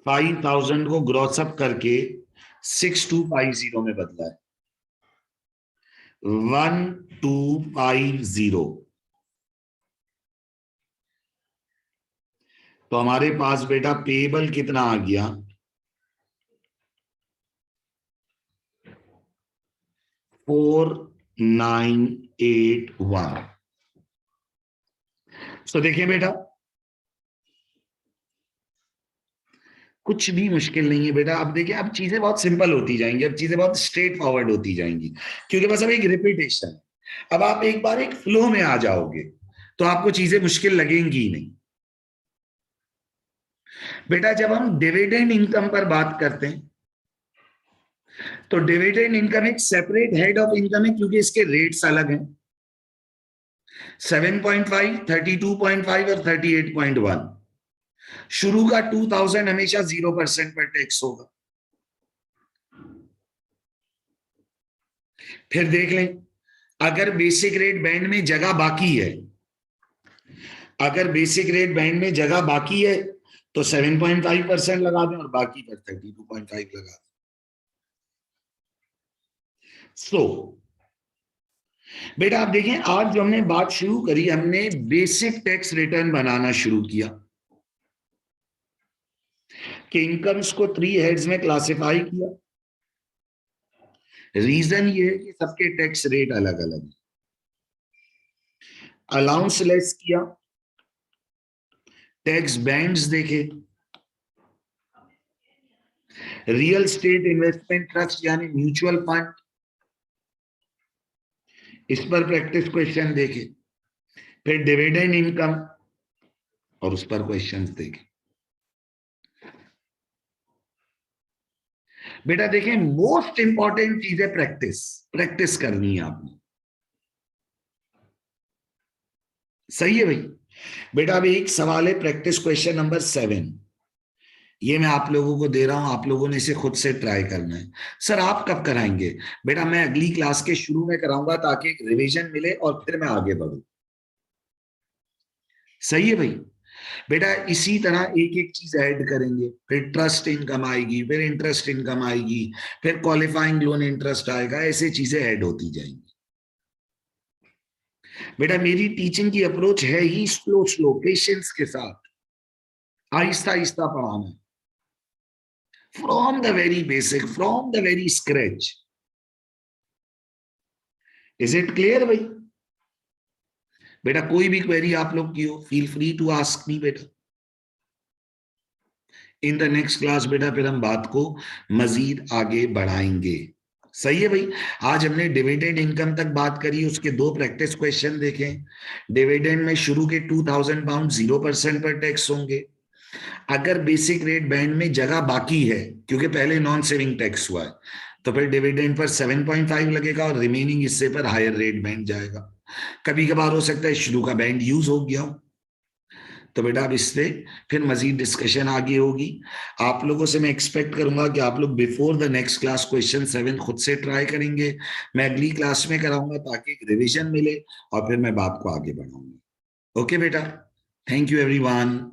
5000 को ग्रॉस अप करके 6250 में बदला है। 1250। तो हमारे पास बेटा पेएबल कितना आ गया? 4981। तो देखिए बेटा, कुछ भी मुश्किल नहीं है बेटा। अब देखिए, अब चीजें बहुत सिंपल होती जाएंगी, अब चीजें बहुत स्ट्रेट फॉरवर्ड होती जाएंगी क्योंकि बस अब एक रिपीटेशन है। अब आप एक बार एक फ्लो में आ जाओगे तो आपको चीजें मुश्किल लगेंगी ही नहीं। बेटा जब हम डिविडेंड इनकम पर बात करते हैं तो डिविडेंड इनकम एक सेपरेट हेड ऑफ इनकम है क्योंकि इसके रेट्स अलग हैं। 7.5, 32.5 और 38.1। शुरू का 2000 हमेशा 0% पर टैक्स होगा। फिर देख लें, अगर बेसिक रेट बैंड में जगह बाकी है, अगर बेसिक रेट बैंड में जगह बाकी है तो 7.5% लगा दें और बाकी पर 32.5 लगा दें। बेटा आप देखें, आज जो हमने बात शुरू करी, हमने बेसिक टैक्स रिटर्न बनाना शुरू किया कि इनकम्स को 3 हेड्स में क्लासिफाई किया। रीजन ये है कि सबके टैक्स रेट अलग अलग है। अलाउंस लेस किया, टैक्स बैंड्स देखे, रियल स्टेट इन्वेस्टमेंट ट्रस्ट यानी म्यूचुअल फंड, इस पर प्रैक्टिस क्वेश्चन देखे, फिर डिविडेंड इनकम और उस पर क्वेश्चंस देखे। बेटा देखें, मोस्ट इंपॉर्टेंट चीज है प्रैक्टिस। प्रैक्टिस करनी है आपने, सही है भाई। बेटा अभी एक सवाल है, प्रैक्टिस क्वेश्चन नंबर 7। ये मैं आप लोगों को दे रहा हूं, आप लोगों ने इसे खुद से ट्राई करना है। सर आप कब कराएंगे? बेटा मैं अगली क्लास के शुरू में कराऊंगा ताकि एक रिवीजन मिले और फिर मैं आगे बढ़ूं। सही है भाई। बेटा इसी तरह एक एक चीज ऐड करेंगे, फिर ट्रस्ट इनकम आएगी, फिर इंटरेस्ट इनकम आएगी, फिर क्वालिफाइंग लोन इंटरेस्ट आएगा, ऐसे चीजें ऐड होती जाएंगी। बेटा मेरी टीचिंग की अप्रोच है ही स्लो स्लो, पेशेंस के साथ, आहिस्ता आहिस्ता पढ़ाना, from the very basic, from the very scratch. Is it clear भाई? बेटा कोई भी क्वेरी आप लोग की हो, feel free to ask me बेटा। इन द नेक्स्ट क्लास बेटा फिर हम बात को मजीद आगे बढ़ाएंगे। सही है भाई। आज हमने डिविडेंड इनकम तक बात करी, उसके दो प्रैक्टिस क्वेश्चन देखे। डिविडेंड में शुरू के 2000 पाउंड 0% पर टैक्स होंगे। अगर बेसिक रेट बैंड में जगह बाकी है, क्योंकि पहले नॉन सेविंग टैक्स हुआ है, तो फिर डिविडेंड पर 7.5 लगेगा और रिमेनिंग हिस्से पर हायर रेट बैंड जाएगा। कभी कभार हो सकता है शुरू का बैंड यूज हो गया हो, तो बेटा अब इससे फिर मजीद डिस्कशन आगे होगी। आप लोगों से मैं एक्सपेक्ट करूंगा कि आप लोग before the next class question 7 खुद से ट्राई करेंगे। मैं अगली क्लास में कराऊंगा ताकि एक रिविजन मिले और फिर मैं बात को आगे बढ़ाऊंगा। ओके बेटा, थैंक यू एवरीवन।